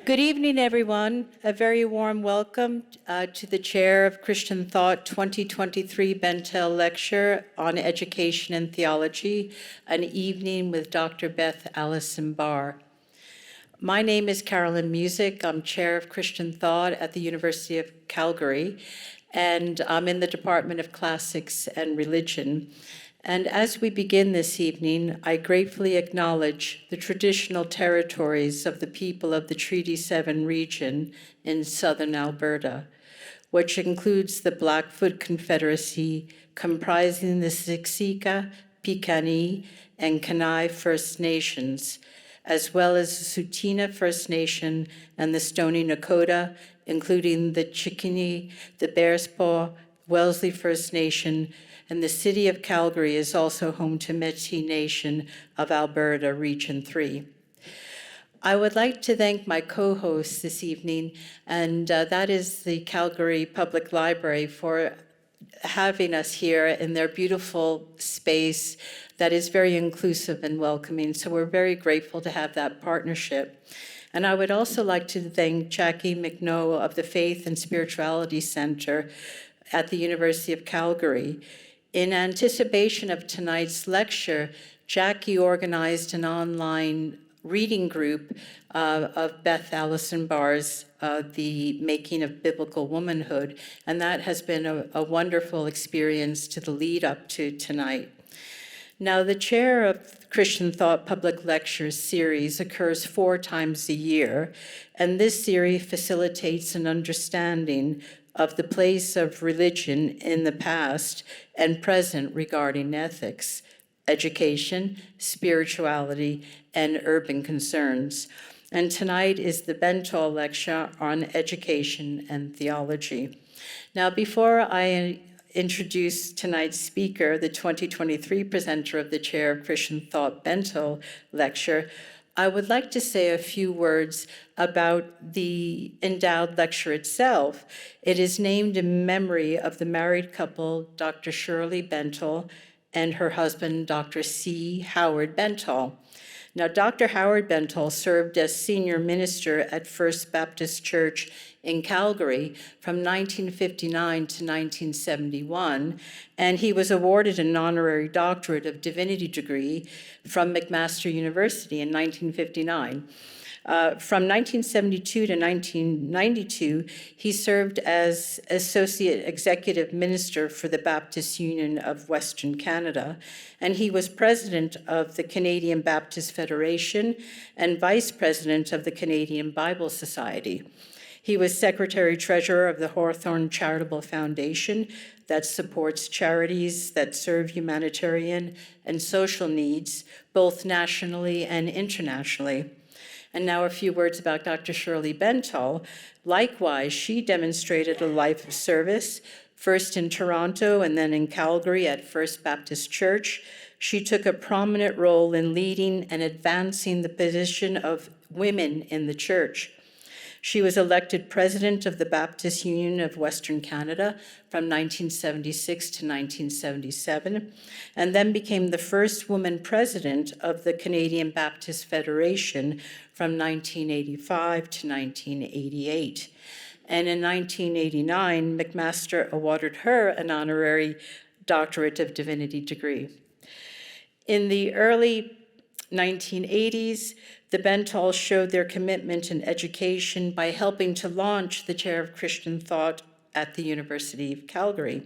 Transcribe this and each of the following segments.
Good evening, everyone. A very warm welcome to the Chair of Christian Thought 2023 Bentall Lecture on Education and Theology, an evening with Dr. Beth Allison Barr. My name is Carolyn Music. I'm Chair of Christian Thought at the University of Calgary, and I'm in the Department of Classics and Religion. And as we begin this evening, I gratefully acknowledge the traditional territories of the people of the Treaty 7 region in southern Alberta, which includes the Blackfoot Confederacy, comprising the Siksika, Piikani, and Kainai First Nations, as well as the Tsuut'ina First Nation and the Stoney Nakoda, including the Chickasha, the Bearspaw, Wellesley First Nation, and the city of Calgary is also home to Métis Nation of Alberta, Region 3. I would like to thank my co-hosts this evening, and that is the Calgary Public Library, for having us here in their beautiful space that is very inclusive and welcoming. So we're very grateful to have that partnership. And I would also like to thank Jackie McNoe of the Faith and Spirituality Center at the University of Calgary. In anticipation of tonight's lecture, Jackie organized an online reading group of Beth Allison Barr's The Making of Biblical Womanhood, and that has been a wonderful experience to the lead up to tonight. Now, the Chair of Christian Thought Public Lectures series occurs 4 times a year, and this series facilitates an understanding of the place of religion in the past and present regarding ethics, education, spirituality, and urban concerns. And tonight is the Bentall Lecture on Education and Theology. Now, before I introduce tonight's speaker, the 2023 presenter of the Chair of Christian Thought Bentall Lecture, I would like to say a few words about the endowed lecture itself. It is named in memory of the married couple, Dr. Shirley Bentall and her husband, Dr. C. Howard Bentall. Now, Dr. Howard Bentall served as senior minister at First Baptist Church in Calgary from 1959 to 1971, and he was awarded an honorary doctorate of divinity degree from McMaster University in 1959. From 1972 to 1992, he served as Associate Executive Minister for the Baptist Union of Western Canada, and he was President of the Canadian Baptist Federation and Vice President of the Canadian Bible Society. He was Secretary-Treasurer of the Hawthorne Charitable Foundation that supports charities that serve humanitarian and social needs, both nationally and internationally. And now a few words about Dr. Shirley Bentall. Likewise, she demonstrated a life of service, first in Toronto and then in Calgary at First Baptist Church. She took a prominent role in leading and advancing the position of women in the church. She was elected president of the Baptist Union of Western Canada from 1976 to 1977, and then became the first woman president of the Canadian Baptist Federation from 1985 to 1988. And in 1989, McMaster awarded her an honorary doctorate of divinity degree. In the early 1980s, the Bentalls showed their commitment in education by helping to launch the Chair of Christian Thought at the University of Calgary.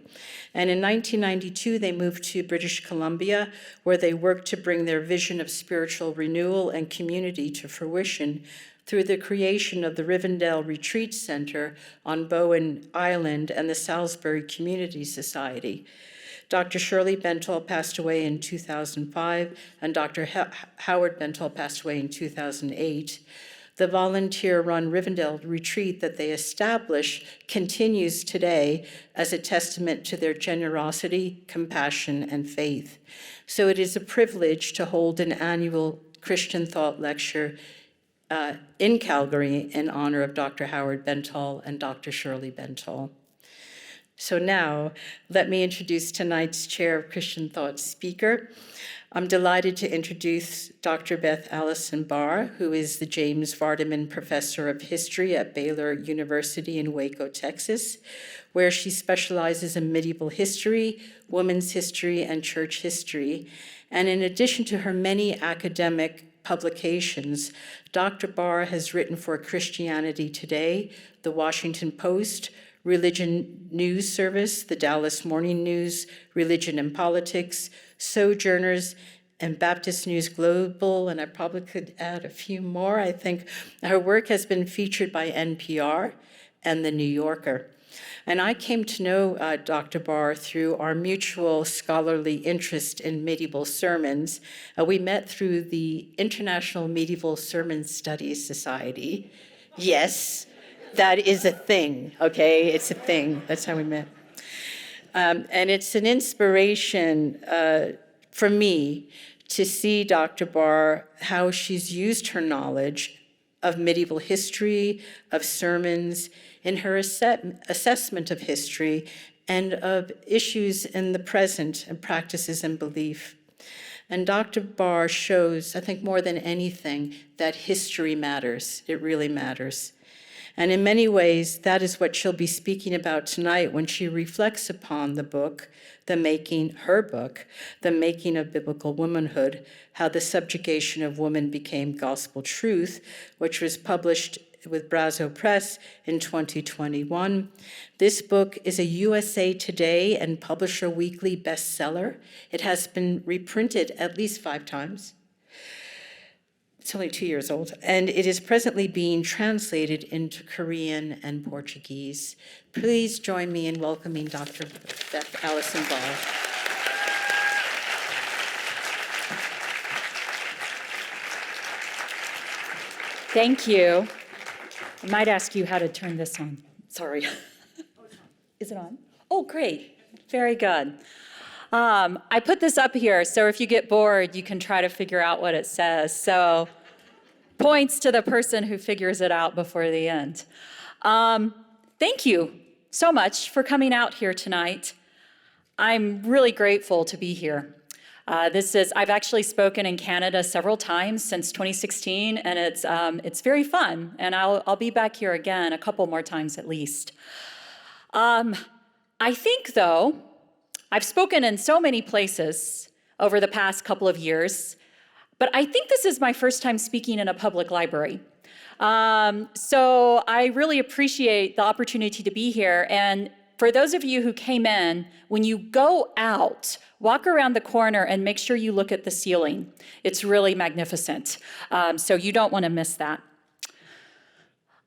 And in 1992, they moved to British Columbia, where they worked to bring their vision of spiritual renewal and community to fruition through the creation of the Rivendell Retreat Center on Bowen Island and the Salisbury Community Society. Dr. Shirley Bentall passed away in 2005, and Dr. Howard Bentall passed away in 2008. The volunteer-run Rivendell Retreat that they established continues today as a testament to their generosity, compassion, and faith. So it is a privilege to hold an annual Christian Thought Lecture in Calgary in honor of Dr. Howard Bentall and Dr. Shirley Bentall. So now, let me introduce tonight's Chair of Christian Thought speaker. I'm delighted to introduce Dr. Beth Allison Barr, who is the James Vardaman Professor of History at Baylor University in Waco, Texas, where she specializes in medieval history, women's history, and church history. And in addition to her many academic publications, Dr. Barr has written for Christianity Today, The Washington Post, Religion News Service, the Dallas Morning News, Religion and Politics, Sojourners, and Baptist News Global, and I probably could add a few more. I think her work has been featured by NPR and The New Yorker. And I came to know Dr. Barr through our mutual scholarly interest in medieval sermons. We met through the International Medieval Sermon Studies Society. Yes, that is a thing, okay? It's a thing. That's how we met. And it's an inspiration for me to see Dr. Barr, how she's used her knowledge of medieval history, of sermons, in her assessment of history and of issues in the present and practices and belief. And Dr. Barr shows, I think more than anything, that history matters. It really matters. And in many ways, that is what she'll be speaking about tonight when she reflects upon the book, her book, The Making of Biblical Womanhood, How the Subjugation of Woman Became Gospel Truth, which was published with Brazo Press in 2021. This book is a USA Today and Publisher Weekly bestseller. It has been reprinted at least 5 times. It's only 2 years old, and it is presently being translated into Korean and Portuguese. Please join me in welcoming Dr. Beth Allison Barr. Thank you. I might ask you how to turn this on. Sorry. Is it on? Oh, great. Very good. I put this up here, so if you get bored, you can try to figure out what it says. So points to the person who figures it out before the end. Thank you so much for coming out here tonight. I'm really grateful to be here. I've actually spoken in Canada several times since 2016, and it's very fun, and I'll be back here again a couple more times at least. I think, though, I've spoken in so many places over the past couple of years, but I think this is my first time speaking in a public library. So I really appreciate the opportunity to be here. And for those of you who came in, when you go out, walk around the corner and make sure you look at the ceiling. It's really magnificent. So you don't want to miss that.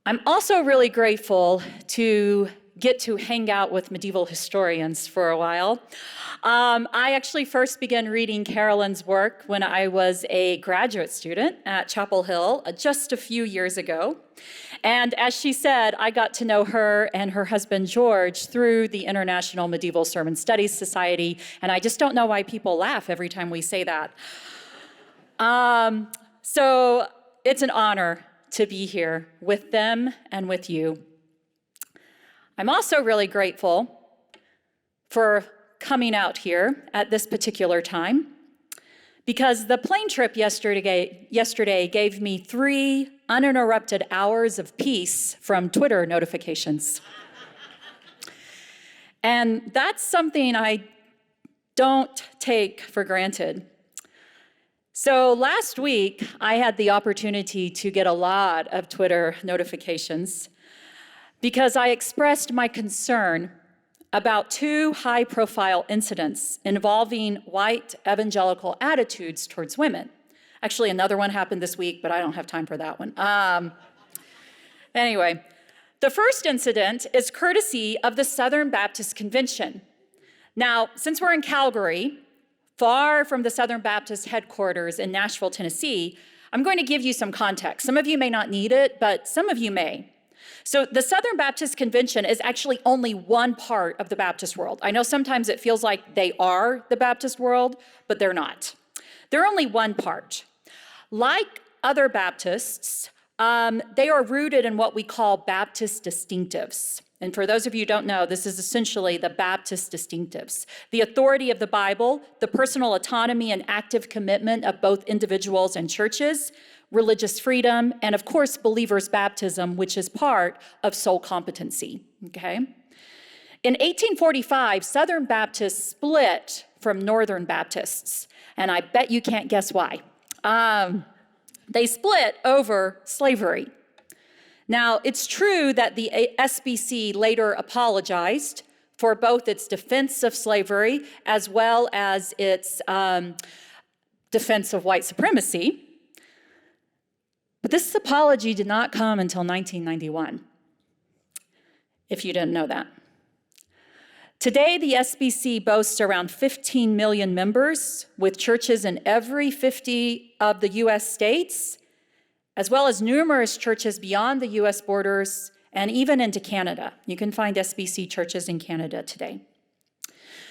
I'm also really grateful to get to hang out with medieval historians for a while. I actually first began reading Carolyn's work when I was a graduate student at Chapel Hill just a few years ago. And as she said, I got to know her and her husband George through the International Medieval Sermon Studies Society, and I just don't know why people laugh every time we say that. So it's an honor to be here with them and with you. I'm also really grateful for coming out here at this particular time because the plane trip yesterday gave me 3 uninterrupted hours of peace from Twitter notifications. And that's something I don't take for granted. So last week, I had the opportunity to get a lot of Twitter notifications because I expressed my concern about 2 high-profile incidents involving white evangelical attitudes towards women. Actually, another one happened this week, but I don't have time for that one. Anyway, the first incident is courtesy of the Southern Baptist Convention. Now, since we're in Calgary, far from the Southern Baptist headquarters in Nashville, Tennessee, I'm going to give you some context. Some of you may not need it, but some of you may. So the Southern Baptist Convention is actually only one part of the Baptist world. I know sometimes it feels like they are the Baptist world, but they're not. They're only one part. Like other Baptists, they are rooted in what we call Baptist distinctives. And for those of you who don't know, this is essentially the Baptist distinctives: the authority of the Bible, the personal autonomy and active commitment of both individuals and churches, religious freedom, and of course, believers' baptism, which is part of soul competency, okay? In 1845, Southern Baptists split from Northern Baptists, and I bet you can't guess why. They split over slavery. Now, it's true that the SBC later apologized for both its defense of slavery as well as its defense of white supremacy. But this apology did not come until 1991, if you didn't know that. Today, the SBC boasts around 15 million members, with churches in every 50 of the US states, as well as numerous churches beyond the US borders and even into Canada. You can find SBC churches in Canada today.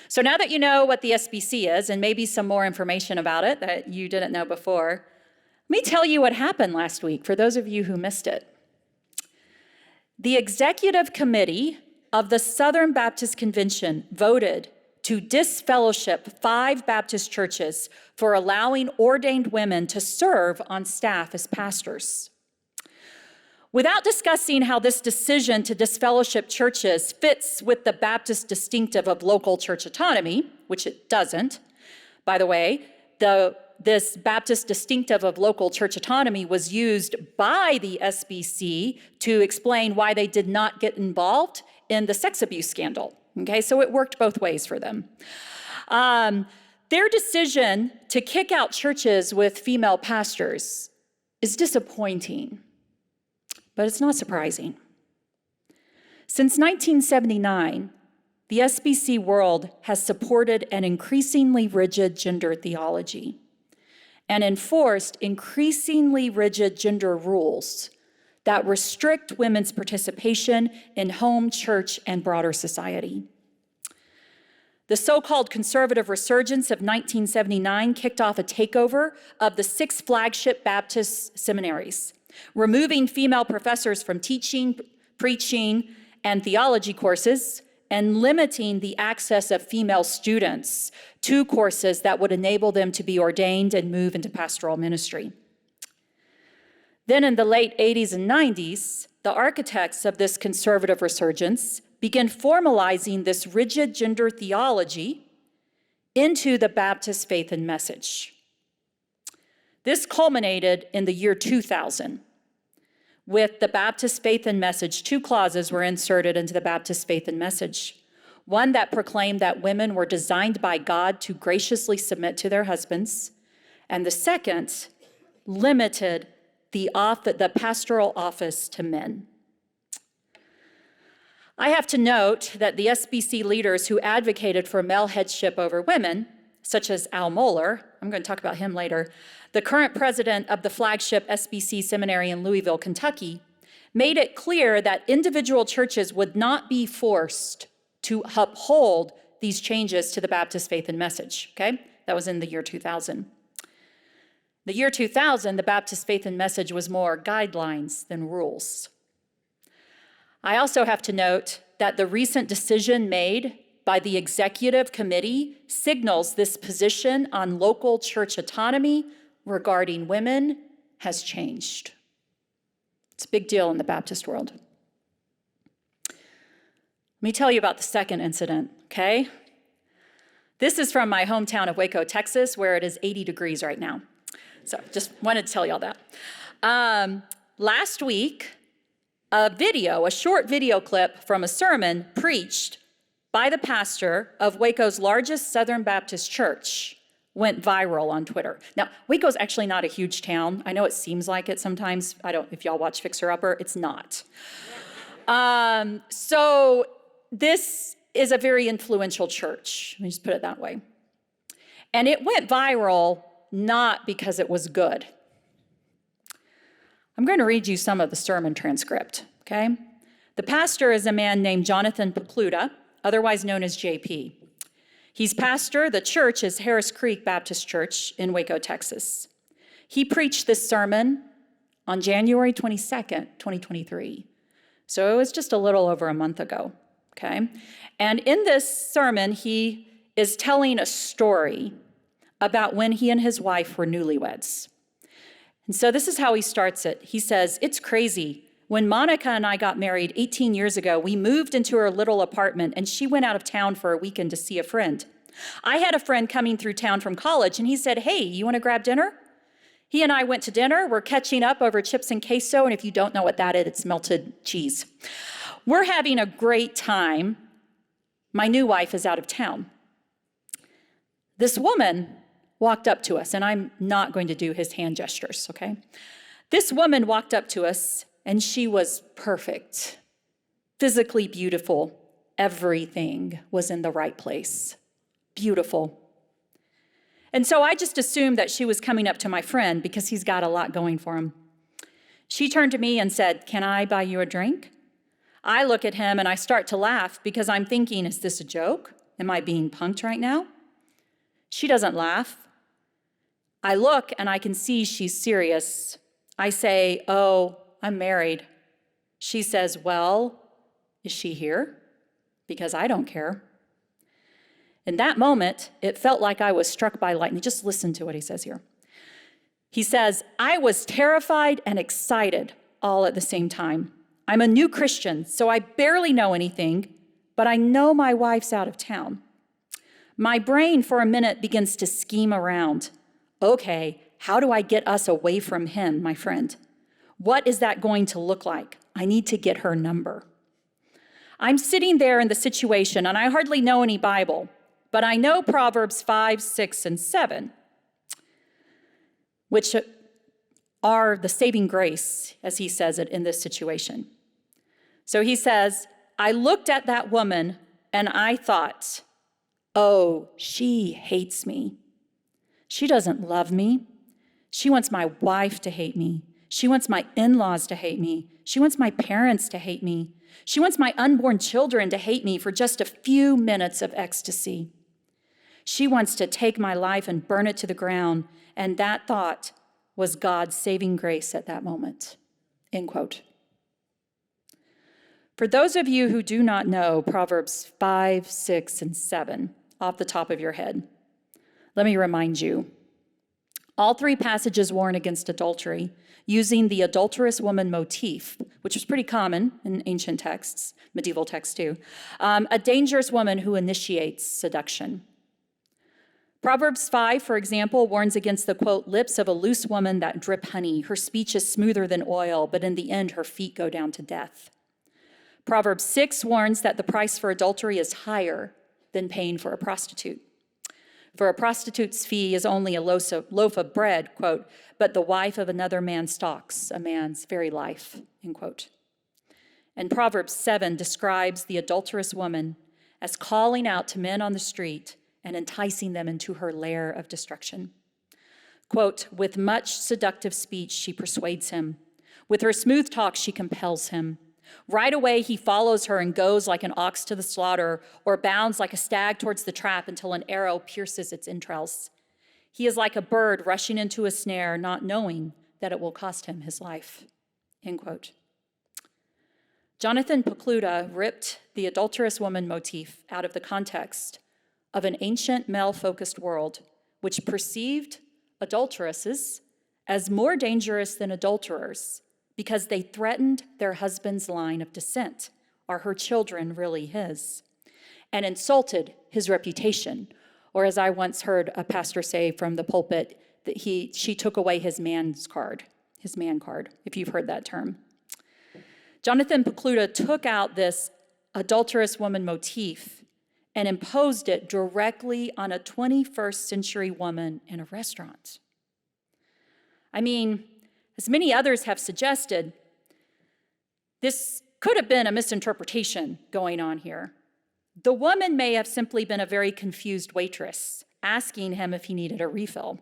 So now that you know what the SBC is, and maybe some more information about it that you didn't know before, let me tell you what happened last week for those of you who missed it. The Executive Committee of the Southern Baptist Convention voted to disfellowship 5 Baptist churches for allowing ordained women to serve on staff as pastors. Without discussing how this decision to disfellowship churches fits with the Baptist distinctive of local church autonomy, which it doesn't, by the way, this Baptist distinctive of local church autonomy was used by the SBC to explain why they did not get involved in the sex abuse scandal. Okay, so it worked both ways for them. Their decision to kick out churches with female pastors is disappointing, but it's not surprising. Since 1979, the SBC world has supported an increasingly rigid gender theology and enforced increasingly rigid gender rules that restrict women's participation in home, church, and broader society. The so-called conservative resurgence of 1979 kicked off a takeover of the 6 flagship Baptist seminaries, removing female professors from teaching, preaching, and theology courses, and limiting the access of female students to courses that would enable them to be ordained and move into pastoral ministry. Then in the late 80s and 90s, the architects of this conservative resurgence began formalizing this rigid gender theology into the Baptist faith and message. This culminated in the year 2000. With the Baptist faith and message, 2 clauses were inserted into the Baptist faith and message. One that proclaimed that women were designed by God to graciously submit to their husbands, and the second limited the pastoral office to men. I have to note that the SBC leaders who advocated for male headship over women, such as Al Mohler, I'm going to talk about him later, the current president of the flagship SBC seminary in Louisville, Kentucky, made it clear that individual churches would not be forced to uphold these changes to the Baptist faith and message, okay? That was in the year 2000. The year 2000, the Baptist faith and message was more guidelines than rules. I also have to note that the recent decision made by the Executive Committee signals this position on local church autonomy regarding women has changed. It's a big deal in the Baptist world. Let me tell you about the second incident, okay? This is from my hometown of Waco, Texas, where it is 80 degrees right now. So just wanted to tell y'all that. Last week, a short video clip from a sermon preached by the pastor of Waco's largest Southern Baptist church went viral on Twitter. Now, Waco's actually not a huge town. I know it seems like it sometimes. If y'all watch Fixer Upper, it's not. So this is a very influential church. Let me just put it that way. And it went viral not because it was good. I'm going to read you some of the sermon transcript, okay? The pastor is a man named Jonathan Pokluda, otherwise known as JP. He's pastor. The church is Harris Creek Baptist Church in Waco, Texas. He preached this sermon on January 22nd, 2023. So it was just a little over a month ago, okay? And in this sermon, he is telling a story about when he and his wife were newlyweds. And so this is how he starts it. He says, "It's crazy. When Monica and I got married 18 years ago, we moved into her little apartment and she went out of town for a weekend to see a friend. I had a friend coming through town from college and he said, 'Hey, you want to grab dinner?' He and I went to dinner. We're catching up over chips and queso, and if you don't know what that is, it's melted cheese. We're having a great time. My new wife is out of town. This woman walked up to us, and I'm not going to do his hand gestures, okay? This woman walked up to us, and she was perfect, physically beautiful. Everything was in the right place. Beautiful. And so I just assumed that she was coming up to my friend because he's got a lot going for him. She turned to me and said, 'Can I buy you a drink?' I look at him and I start to laugh because I'm thinking, is this a joke? Am I being punked right now? She doesn't laugh. I look and I can see she's serious. I say, 'Oh, I'm married.' She says, 'Well, is she here? Because I don't care.' In that moment, it felt like I was struck by lightning. Just listen to what he says here. He says, 'I was terrified and excited all at the same time. I'm a new Christian, so I barely know anything, but I know my wife's out of town. My brain for a minute begins to scheme around. Okay, how do I get us away from him, my friend? What is that going to look like? I need to get her number.' I'm sitting there in the situation, and I hardly know any Bible, but I know Proverbs 5, 6, and 7, which are the saving grace, as he says it in this situation. So he says, 'I looked at that woman and I thought, oh, she hates me. She doesn't love me. She wants my wife to hate me. She wants my in-laws to hate me. She wants my parents to hate me. She wants my unborn children to hate me for just a few minutes of ecstasy. She wants to take my life and burn it to the ground.' And that thought was God's saving grace at that moment." End quote. For those of you who do not know Proverbs 5, 6, and 7 off the top of your head, let me remind you. All three passages warn against adultery, using the adulterous woman motif, which was pretty common in ancient texts, medieval texts too, a dangerous woman who initiates seduction. Proverbs 5, for example, warns against the, quote, "lips of a loose woman that drip honey. Her speech is smoother than oil, but in the end her feet go down to death." Proverbs 6 warns that the price for adultery is higher than paying for a prostitute. For a prostitute's fee is only a loaf of bread, quote, "but the wife of another man stalks a man's very life," end quote. And Proverbs 7 describes the adulterous woman as calling out to men on the street and enticing them into her lair of destruction. Quote, "With much seductive speech she persuades him. With her smooth talk she compels him. Right away he follows her and goes like an ox to the slaughter, or bounds like a stag towards the trap until an arrow pierces its entrails. He is like a bird rushing into a snare, not knowing that it will cost him his life." End quote. Jonathan Pokluda ripped the adulterous woman motif out of the context of an ancient male-focused world which perceived adulteresses as more dangerous than adulterers because they threatened their husband's line of descent. Are her children really his? And insulted his reputation, or as I once heard a pastor say from the pulpit, that she took away his man card, if you've heard that term. Jonathan Pokluda took out this adulterous woman motif and imposed it directly on a 21st century woman in a restaurant. I mean, as many others have suggested, this could have been a misinterpretation going on here. The woman may have simply been a very confused waitress, asking him if he needed a refill.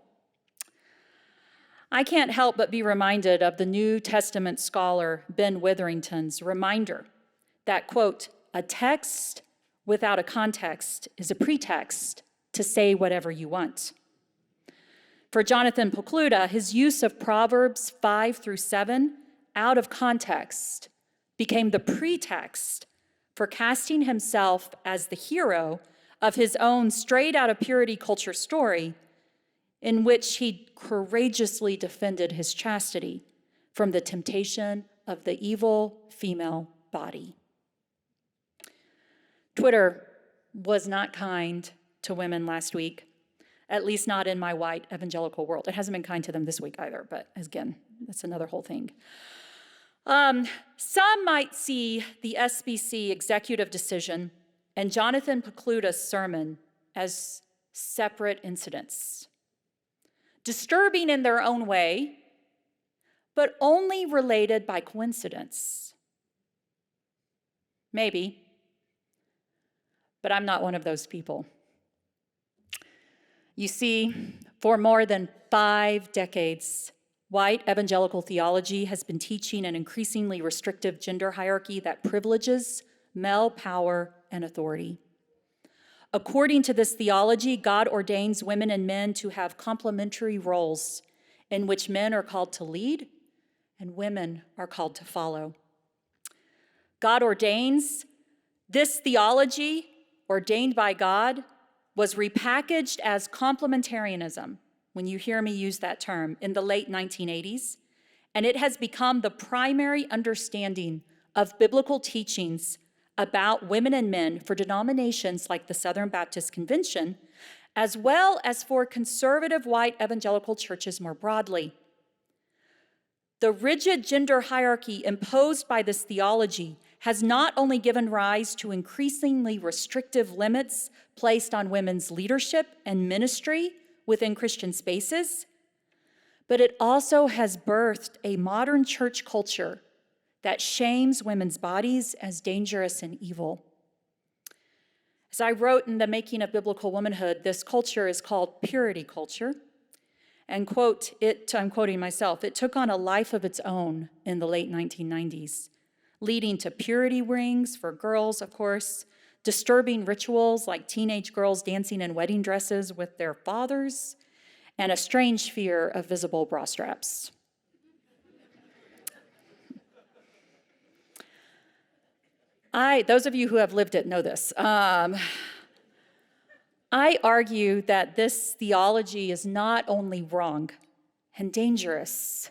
I can't help but be reminded of the New Testament scholar Ben Witherington's reminder that, quote, "a text without a context is a pretext to say whatever you want." For Jonathan Pokluda, his use of Proverbs 5 through 7 out of context became the pretext for casting himself as the hero of his own straight out of purity culture story, in which he courageously defended his chastity from the temptation of the evil female body. Twitter was not kind to women last week, at least not in my white evangelical world. It hasn't been kind to them this week either, but again, that's another whole thing. Some might see the SBC executive decision and Jonathan Pokluda's sermon as separate incidents, disturbing in their own way, but only related by coincidence. Maybe, but I'm not one of those people. You see, for more than 5 decades, white evangelical theology has been teaching an increasingly restrictive gender hierarchy that privileges male power and authority. According to this theology, God ordains women and men to have complementary roles in which men are called to lead and women are called to follow. God ordains. This theology, ordained by God, was repackaged as complementarianism, when you hear me use that term, in the late 1980s, and it has become the primary understanding of biblical teachings about women and men for denominations like the Southern Baptist Convention, as well as for conservative white evangelical churches more broadly. The rigid gender hierarchy imposed by this theology has not only given rise to increasingly restrictive limits placed on women's leadership and ministry within Christian spaces, but it also has birthed a modern church culture that shames women's bodies as dangerous and evil. As I wrote in the Making of Biblical Womanhood, this culture is called purity culture. And quote, I'm quoting myself, it took on a life of its own in the late 1990s, leading to purity rings for girls, of course, disturbing rituals like teenage girls dancing in wedding dresses with their fathers, and a strange fear of visible bra straps. Those of you who have lived it know this. I argue that this theology is not only wrong and dangerous,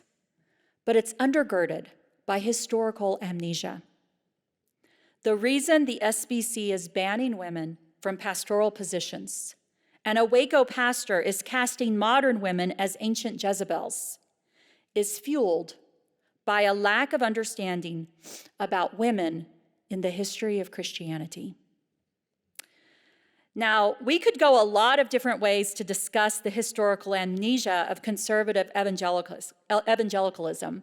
but it's undergirded by historical amnesia. The reason the SBC is banning women from pastoral positions and a Waco pastor is casting modern women as ancient Jezebels is fueled by a lack of understanding about women in the history of Christianity. Now, we could go a lot of different ways to discuss the historical amnesia of conservative evangelicalism.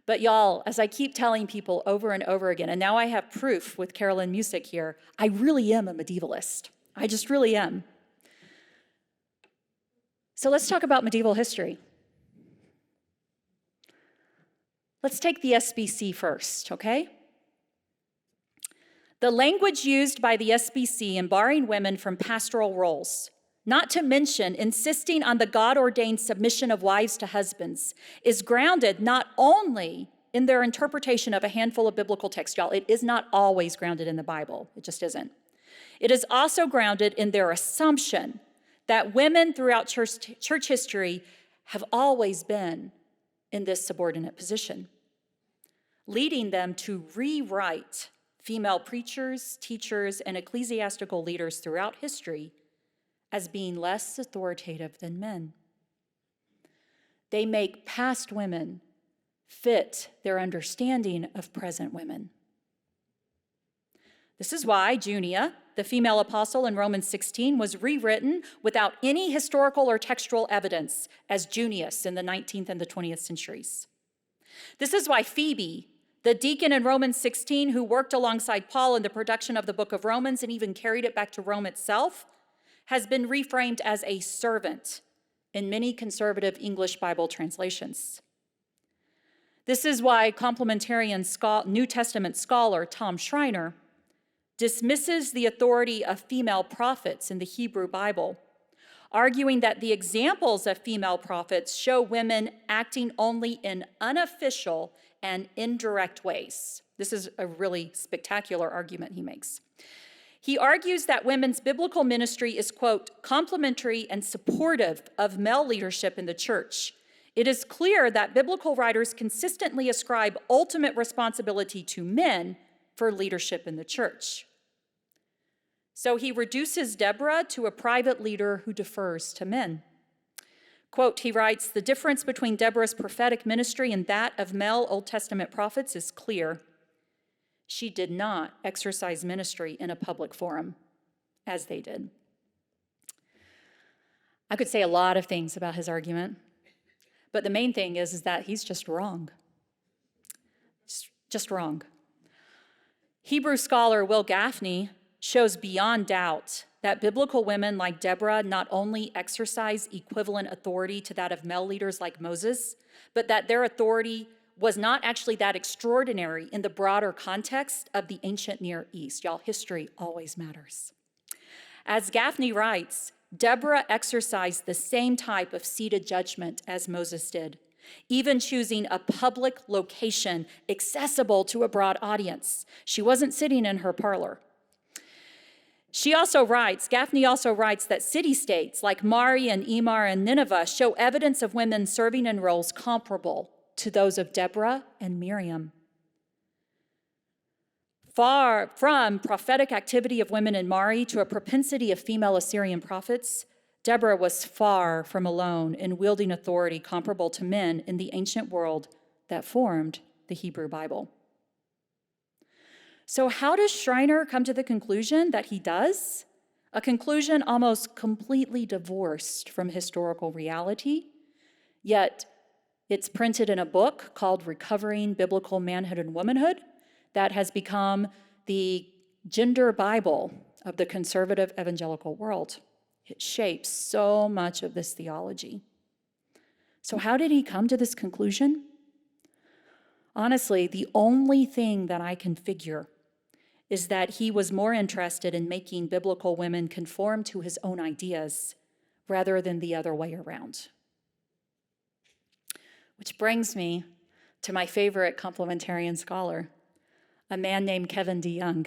But y'all, as I keep telling people over and over again, and now I have proof with Carolyn Musick here, I really am a medievalist. I just really am. So let's talk about medieval history. Let's take the SBC first, okay? The language used by the SBC in barring women from pastoral roles, not to mention insisting on the God-ordained submission of wives to husbands, is grounded not only in their interpretation of a handful of biblical texts, y'all. It is not always grounded in the Bible. It just isn't. It is also grounded in their assumption that women throughout church history have always been in this subordinate position, leading them to rewrite female preachers, teachers, and ecclesiastical leaders throughout history as being less authoritative than men. They make past women fit their understanding of present women. This is why Junia, the female apostle in Romans 16, was rewritten without any historical or textual evidence as Junius in the 19th and the 20th centuries. This is why Phoebe, the deacon in Romans 16 who worked alongside Paul in the production of the book of Romans and even carried it back to Rome itself, has been reframed as a servant in many conservative English Bible translations. This is why complementarian New Testament scholar Tom Schreiner dismisses the authority of female prophets in the Hebrew Bible, arguing that the examples of female prophets show women acting only in unofficial and indirect ways. This is a really spectacular argument he makes. He argues that women's biblical ministry is, quote, complementary and supportive of male leadership in the church. It is clear that biblical writers consistently ascribe ultimate responsibility to men for leadership in the church. So he reduces Deborah to a private leader who defers to men. Quote, he writes, the difference between Deborah's prophetic ministry and that of male Old Testament prophets is clear. She did not exercise ministry in a public forum, as they did. I could say a lot of things about his argument, but the main thing is that he's just wrong. Just wrong. Hebrew scholar Will Gaffney shows beyond doubt that biblical women like Deborah not only exercise equivalent authority to that of male leaders like Moses, but that their authority was not actually that extraordinary in the broader context of the ancient Near East. Y'all, history always matters. As Gaffney writes, Deborah exercised the same type of seated judgment as Moses did, even choosing a public location accessible to a broad audience. She wasn't sitting in her parlor. Gaffney also writes that city-states like Mari and Emar and Nineveh show evidence of women serving in roles comparable to those of Deborah and Miriam. Far from prophetic activity of women in Mari to a propensity of female Assyrian prophets, Deborah was far from alone in wielding authority comparable to men in the ancient world that formed the Hebrew Bible. So how does Schreiner come to the conclusion that he does? A conclusion almost completely divorced from historical reality, yet it's printed in a book called Recovering Biblical Manhood and Womanhood that has become the gender Bible of the conservative evangelical world. It shapes so much of this theology. So how did he come to this conclusion? Honestly, the only thing that I can figure is that he was more interested in making biblical women conform to his own ideas rather than the other way around. Which brings me to my favorite complementarian scholar, a man named Kevin DeYoung.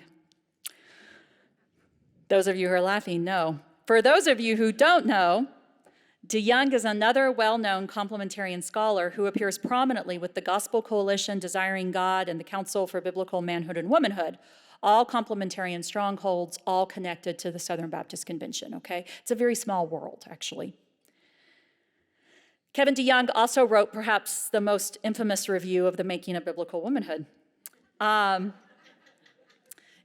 Those of you who are laughing know. For those of you who don't know, DeYoung is another well-known complementarian scholar who appears prominently with the Gospel Coalition, Desiring God, and the Council for Biblical Manhood and Womanhood, all complementarian strongholds, all connected to the Southern Baptist Convention, okay? It's a very small world, actually. Kevin DeYoung also wrote perhaps the most infamous review of the Making of Biblical Womanhood,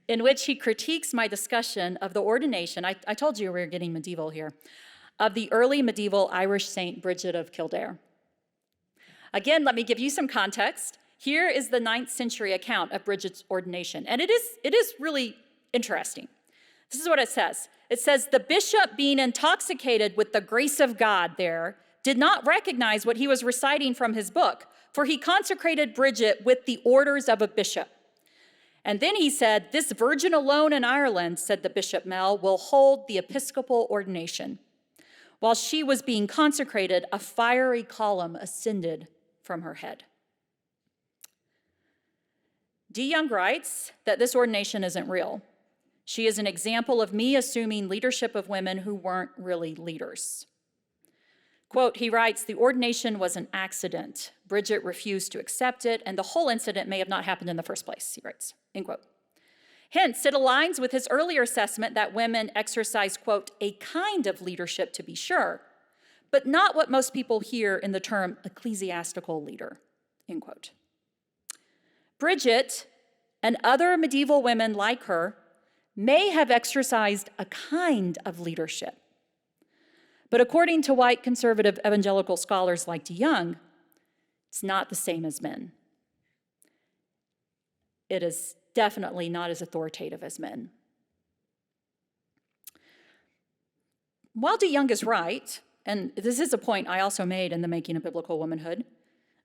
in which he critiques my discussion of the ordination, I told you we were getting medieval here, of the early medieval Irish saint Bridget of Kildare. Again, let me give you some context. Here is the 9th century account of Bridget's ordination, and it is really interesting. This is what it says. It says, the bishop, being intoxicated with the grace of God there, did not recognize what he was reciting from his book, for he consecrated Bridget with the orders of a bishop. And then he said, this virgin alone in Ireland, said the Bishop Mel, will hold the episcopal ordination. While she was being consecrated, a fiery column ascended from her head. DeYoung writes that this ordination isn't real. She is an example of me assuming leadership of women who weren't really leaders. Quote, he writes, the ordination was an accident. Bridget refused to accept it, and the whole incident may have not happened in the first place, he writes, end quote. Hence, it aligns with his earlier assessment that women exercise, quote, a kind of leadership to be sure, but not what most people hear in the term ecclesiastical leader, end quote. Bridget and other medieval women like her may have exercised a kind of leadership. But according to white conservative evangelical scholars like DeYoung, it's not the same as men. It is definitely not as authoritative as men. While DeYoung is right, and this is a point I also made in the Making of Biblical Womanhood,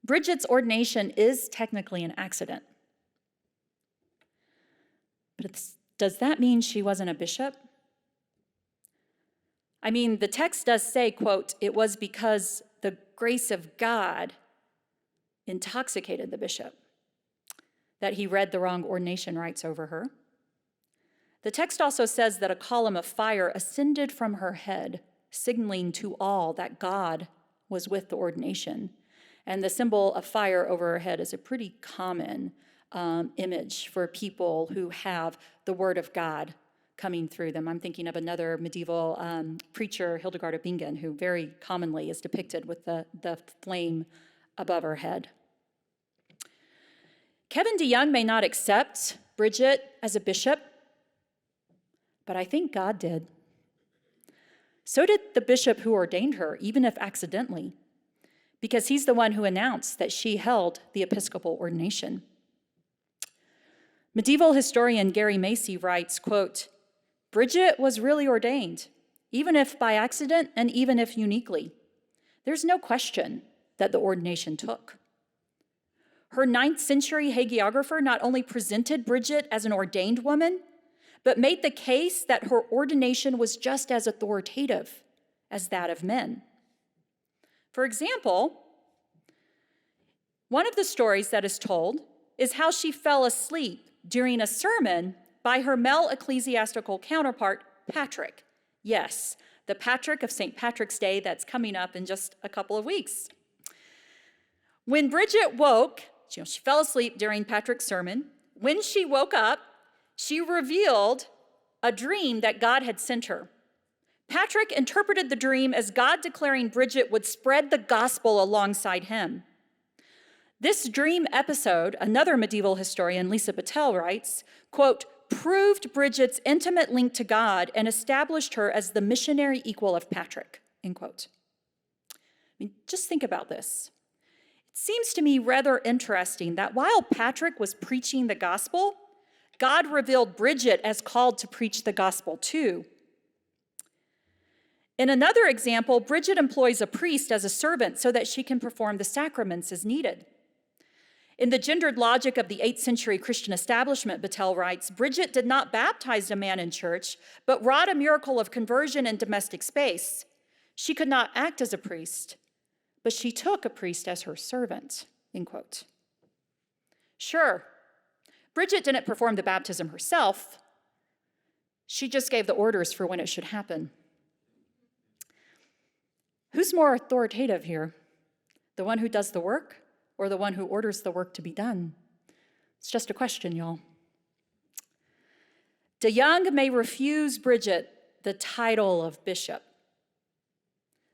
Bridget's ordination is technically an accident. But does that mean she wasn't a bishop? I mean, the text does say, quote, "It was because the grace of God intoxicated the bishop that he read the wrong ordination rites over her." The text also says that a column of fire ascended from her head, signaling to all that God was with the ordination. And the symbol of fire over her head is a pretty common image for people who have the word of God coming through them. I'm thinking of another medieval preacher, Hildegard of Bingen, who very commonly is depicted with the flame above her head. Kevin DeYoung may not accept Bridget as a bishop, but I think God did. So did the bishop who ordained her, even if accidentally, because he's the one who announced that she held the episcopal ordination. Medieval historian Gary Macy writes, quote, "Bridget was really ordained, even if by accident and even if uniquely. There's no question that the ordination took. Her 9th century hagiographer not only presented Bridget as an ordained woman, but made the case that her ordination was just as authoritative as that of men. For example, one of the stories that is told is how she fell asleep during a sermon by her male ecclesiastical counterpart, Patrick. Yes, the Patrick of St. Patrick's Day that's coming up in just a couple of weeks. When Bridget woke, she fell asleep during Patrick's sermon. When she woke up, she revealed a dream that God had sent her. Patrick interpreted the dream as God declaring Bridget would spread the gospel alongside him. This dream episode, another medieval historian, Lisa Bentall, writes, quote, "proved Bridget's intimate link to God and established her as the missionary equal of Patrick," end quote. I mean, just think about this. It seems to me rather interesting that while Patrick was preaching the gospel, God revealed Bridget as called to preach the gospel too. In another example, Bridget employs a priest as a servant so that she can perform the sacraments as needed. In the gendered logic of the 8th century Christian establishment, Bentall writes, "Bridget did not baptize a man in church, but wrought a miracle of conversion in domestic space. She could not act as a priest, but she took a priest as her servant," end quote. Sure, Bridget didn't perform the baptism herself. She just gave the orders for when it should happen. Who's more authoritative here? The one who does the work or the one who orders the work to be done? It's just a question, y'all. DeYoung may refuse Bridget the title of bishop,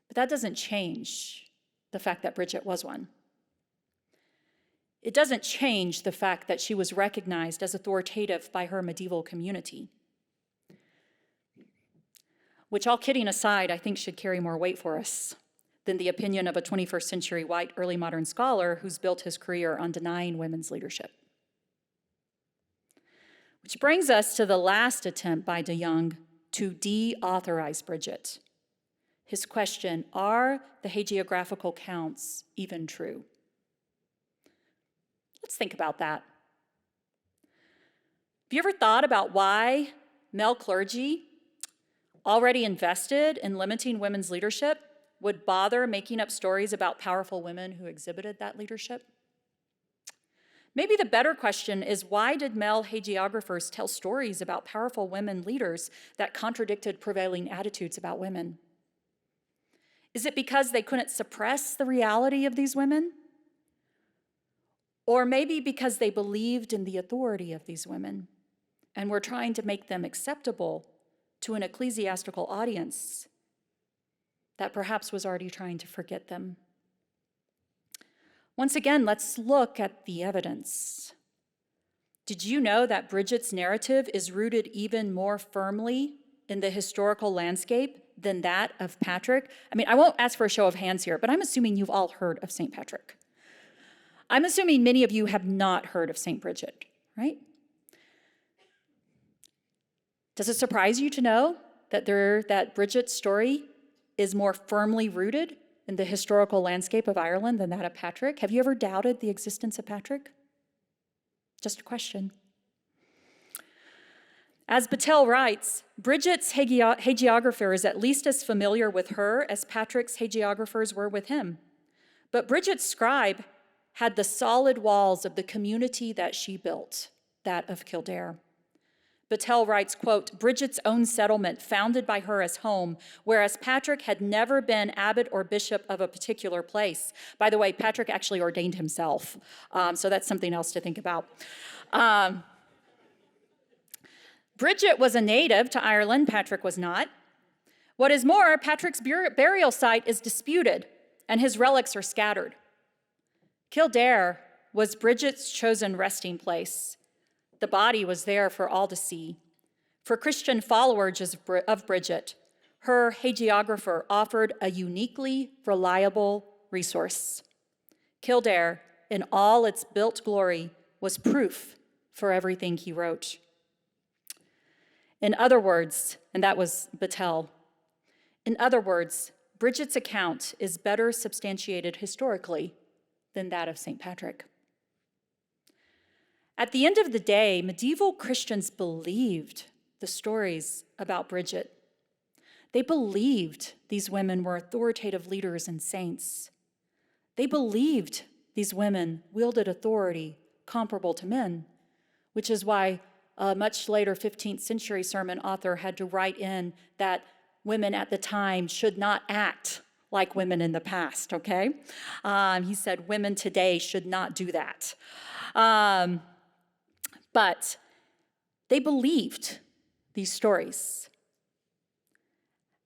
but that doesn't change the fact that Bridget was one. It doesn't change the fact that she was recognized as authoritative by her medieval community, which, all kidding aside, I think should carry more weight for us than the opinion of a 21st century white early modern scholar who's built his career on denying women's leadership. Which brings us to the last attempt by DeYoung to de-authorize Bridget. His question, are the hagiographical counts even true? Let's think about that. Have you ever thought about why male clergy, already invested in limiting women's leadership, would bother making up stories about powerful women who exhibited that leadership? Maybe the better question is, why did male hagiographers tell stories about powerful women leaders that contradicted prevailing attitudes about women? Is it because they couldn't suppress the reality of these women? Or maybe because they believed in the authority of these women and were trying to make them acceptable to an ecclesiastical audience that perhaps was already trying to forget them? Once again, let's look at the evidence. Did you know that Bridget's narrative is rooted even more firmly in the historical landscape than that of Patrick? I mean, I won't ask for a show of hands here, but I'm assuming you've all heard of St. Patrick. I'm assuming many of you have not heard of St. Bridget, right? Does it surprise you to know that Bridget's story is more firmly rooted in the historical landscape of Ireland than that of Patrick? Have you ever doubted the existence of Patrick? Just a question. As Bentall writes, Bridget's hagiographer is at least as familiar with her as Patrick's hagiographers were with him. But Bridget's scribe had the solid walls of the community that she built, that of Kildare. Bentall writes, quote, Bridget's own settlement founded by her as home, whereas Patrick had never been abbot or bishop of a particular place. By the way, Patrick actually ordained himself, so that's something else to think about. Bridget was a native to Ireland, Patrick was not. What is more, Patrick's burial site is disputed, and his relics are scattered. Kildare was Bridget's chosen resting place. The body was there for all to see. For Christian followers of Bridget, her hagiographer offered a uniquely reliable resource. Kildare, in all its built glory, was proof for everything he wrote. In other words, and that was Bentall, in other words, Bridget's account is better substantiated historically than that of St. Patrick. At the end of the day, medieval Christians believed the stories about Bridget. They believed these women were authoritative leaders and saints. They believed these women wielded authority comparable to men, which is why a much later 15th century sermon author had to write in that women at the time should not act like women in the past, okay? He said women today should not do that. But they believed these stories.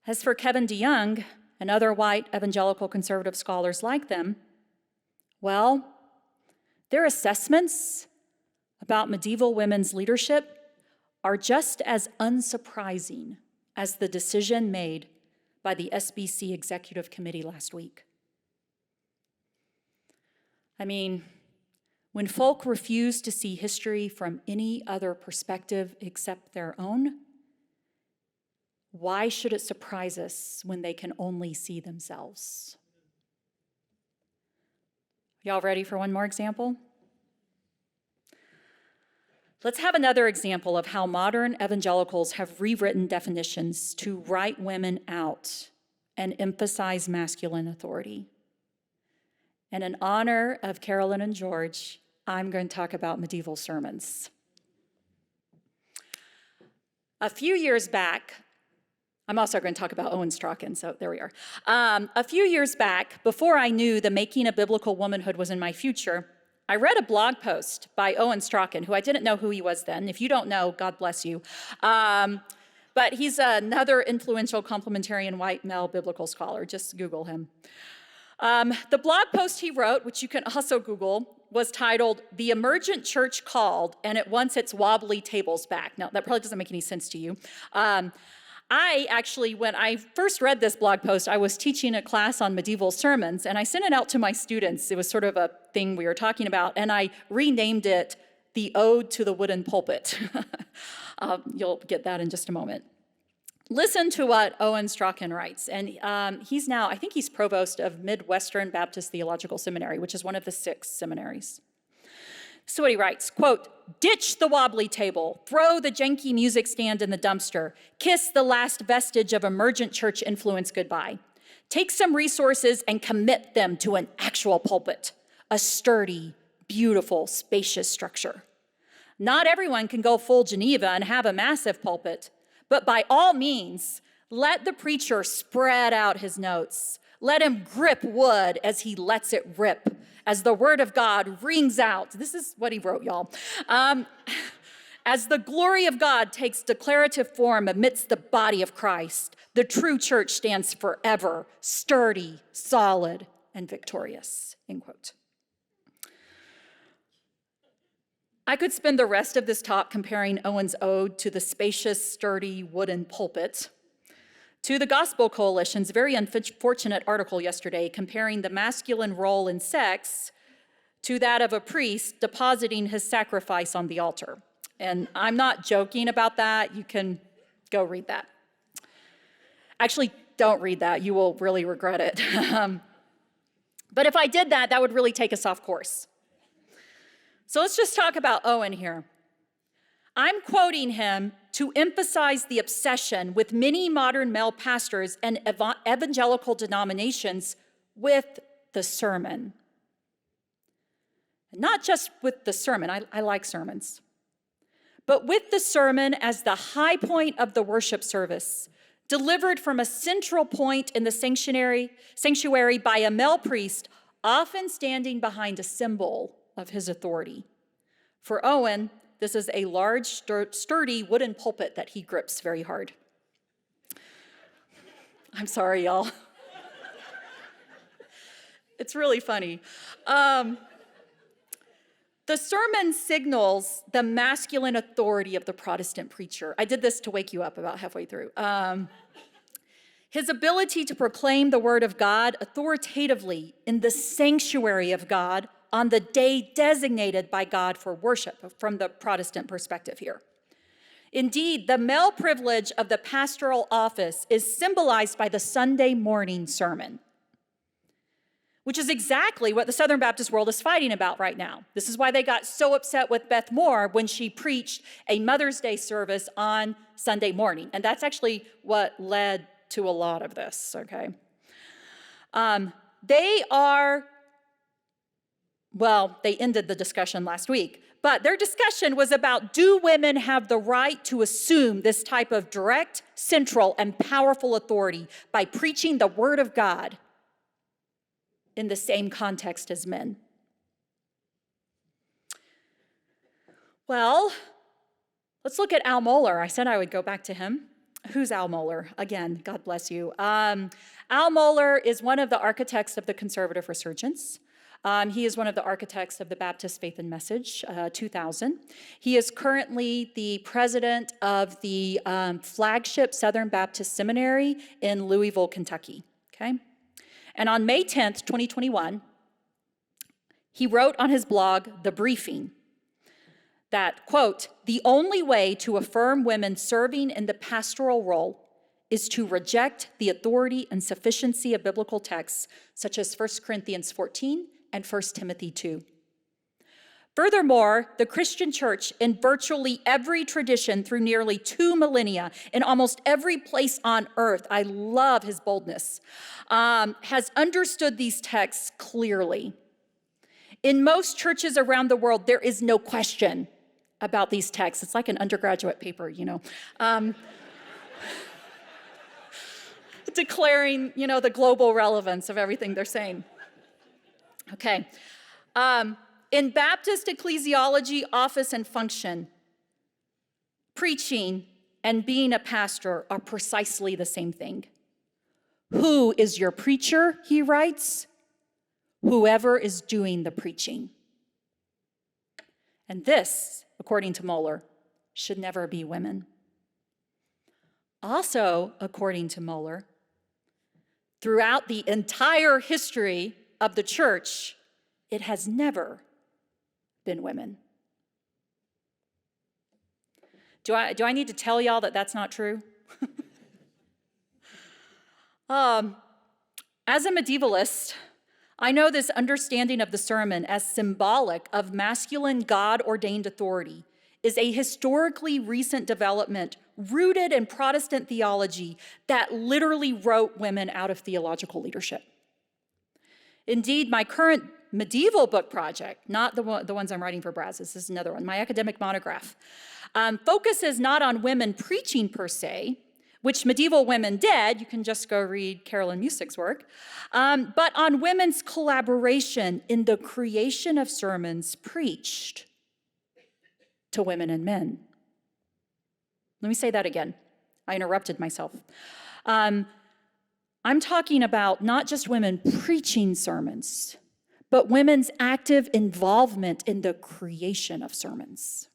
As for Kevin DeYoung and other white evangelical conservative scholars like them, well, their assessments about medieval women's leadership are just as unsurprising as the decision made by the SBC Executive Committee last week. I mean, when folk refuse to see history from any other perspective except their own, why should it surprise us when they can only see themselves? Y'all ready for one more example? Let's have another example of how modern evangelicals have rewritten definitions to write women out and emphasize masculine authority. And in honor of Carolyn and George, I'm going to talk about medieval sermons. A few years back, I'm also going to talk about Owen Strachan, so there we are. A few years back, before I knew the Making of Biblical Womanhood was in my future, I read a blog post by Owen Strachan, who I didn't know who he was then. If you don't know, God bless you. But he's another influential complementarian white male biblical scholar. Just Google him. The blog post he wrote, which you can also Google, was titled, "The Emergent Church Called, and it Wants Its Wobbly Tables Back." Now, that probably doesn't make any sense to you. I actually, when I first read this blog post, I was teaching a class on medieval sermons, and I sent it out to my students. It was sort of a thing we were talking about, and I renamed it The Ode to the Wooden Pulpit. You'll get that in just a moment. Listen to what Owen Strachan writes, and he's now, I think he's provost of Midwestern Baptist Theological Seminary, which is one of the 6 seminaries. So what he writes, quote, "Ditch the wobbly table, throw the janky music stand in the dumpster, kiss the last vestige of emergent church influence goodbye. Take some resources and commit them to an actual pulpit, a sturdy, beautiful, spacious structure. Not everyone can go full Geneva and have a massive pulpit, but by all means, let the preacher spread out his notes. Let him grip wood as he lets it rip, as the word of God rings out." This is what he wrote, y'all. "As the glory of God takes declarative form amidst the body of Christ, the true church stands forever, sturdy, solid, and victorious," end quote. I could spend the rest of this talk comparing Owen's ode to the spacious, sturdy wooden pulpit to the Gospel Coalition's very unfortunate article yesterday comparing the masculine role in sex to that of a priest depositing his sacrifice on the altar. And I'm not joking about that. You can go read that. Actually, don't read that. You will really regret it. But if I did that, that would really take us off course. So let's just talk about Owen here. I'm quoting him to emphasize the obsession with many modern male pastors and evangelical denominations with the sermon. Not just with the sermon, I like sermons, but with the sermon as the high point of the worship service, delivered from a central point in the sanctuary by a male priest, often standing behind a symbol of his authority. For Owen, this is a large, sturdy wooden pulpit that he grips very hard. I'm sorry, y'all. It's really funny. The sermon signals the masculine authority of the Protestant preacher. I did this to wake you up about halfway through. His ability to proclaim the word of God authoritatively in the sanctuary of God on the day designated by God for worship, from the Protestant perspective here. Indeed, the male privilege of the pastoral office is symbolized by the Sunday morning sermon, which is exactly what the Southern Baptist world is fighting about right now. This is why they got so upset with Beth Moore when she preached a Mother's Day service on Sunday morning. And that's actually what led to a lot of this, okay? They ended the discussion last week, but their discussion was about, do women have the right to assume this type of direct, central, and powerful authority by preaching the word of God in the same context as men? Well, let's look at Al Mohler. I said I would go back to him. Who's Al Mohler? Again, God bless you. Al Mohler is one of the architects of the conservative resurgence. He is one of the architects of the Baptist Faith and Message, 2000. He is currently the president of the flagship Southern Baptist Seminary in Louisville, Kentucky, okay? And on May 10th, 2021, he wrote on his blog, The Briefing, that, quote, "The only way to affirm women serving in the pastoral role is to reject the authority and sufficiency of biblical texts, such as 1 Corinthians 14 and 1 Timothy 2. Furthermore, the Christian church, in virtually every tradition through nearly 2 millennia, in almost every place on earth," I love his boldness, "has understood these texts clearly. In most churches around the world, there is no question about these texts." It's like an undergraduate paper, you know. Declaring, the global relevance of everything they're saying. Okay. In Baptist ecclesiology, office and function, preaching and being a pastor are precisely the same thing. Who is your preacher, he writes? Whoever is doing the preaching. And this, according to Mohler, should never be women. Also, according to Mohler, throughout the entire history of the church, it has never been women. Do I need to tell y'all that that's not true? As a medievalist, I know this understanding of the sermon as symbolic of masculine God-ordained authority is a historically recent development rooted in Protestant theology that literally wrote women out of theological leadership. Indeed, my current medieval book project, not the ones I'm writing for Brazos, this is another one, my academic monograph, focuses not on women preaching per se, which medieval women did, you can just go read Carolyn Musik's work, but on women's collaboration in the creation of sermons preached to women and men. Let me say that again. I interrupted myself. I'm talking about not just women preaching sermons, but women's active involvement in the creation of sermons.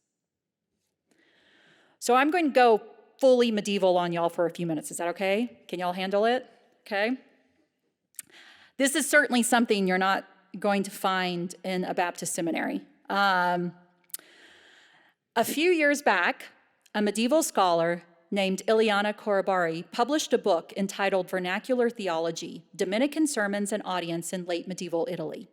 So I'm going to go fully medieval on y'all for a few minutes. Is that okay? Can y'all handle it? Okay. This is certainly something you're not going to find in a Baptist seminary. A few years back, a medieval scholar named Ileana Corribari published a book entitled Vernacular Theology, Dominican Sermons and Audience in Late Medieval Italy.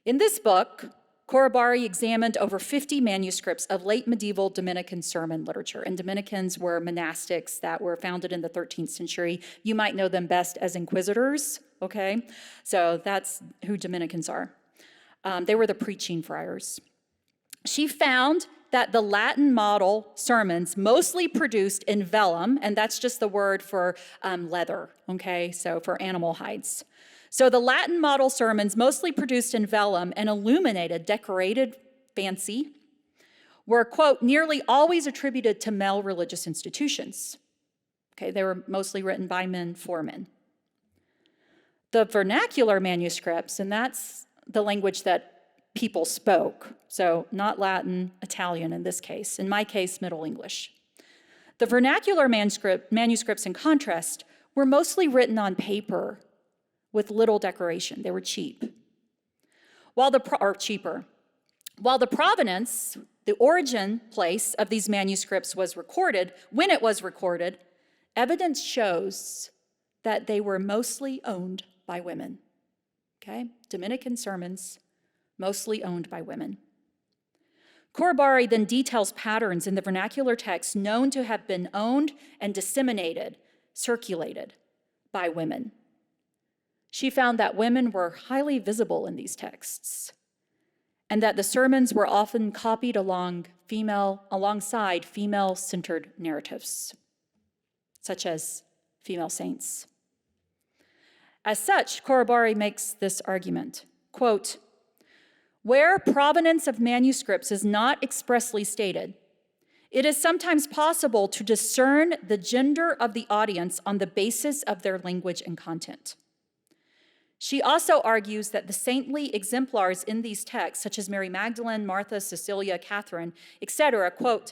In this book, Corribari examined over 50 manuscripts of late medieval Dominican sermon literature, and Dominicans were monastics that were founded in the 13th century. You might know them best as inquisitors, okay? So that's who Dominicans are. They were the preaching friars. She found that the Latin model sermons mostly produced in vellum, and that's just the word for leather, okay? So for animal hides. So the Latin model sermons, mostly produced in vellum and illuminated, decorated, fancy, were, quote, nearly always attributed to male religious institutions. Okay, they were mostly written by men for men. The vernacular manuscripts, and that's the language that people spoke, so not Latin, Italian in this case, in my case, Middle English. The vernacular manuscripts, in contrast, were mostly written on paper with little decoration. They were cheap. Cheaper. While the provenance, the origin place of these manuscripts was recorded, when it was recorded, evidence shows that they were mostly owned by women. Okay? Dominican sermons, mostly owned by women. Corribari then details patterns in the vernacular text known to have been owned and disseminated, circulated by women. She found that women were highly visible in these texts, and that the sermons were often copied alongside female-centered narratives, such as female saints. As such, Corribari makes this argument, quote, where provenance of manuscripts is not expressly stated, it is sometimes possible to discern the gender of the audience on the basis of their language and content. She also argues that the saintly exemplars in these texts, such as Mary Magdalene, Martha, Cecilia, Catherine, etc., quote,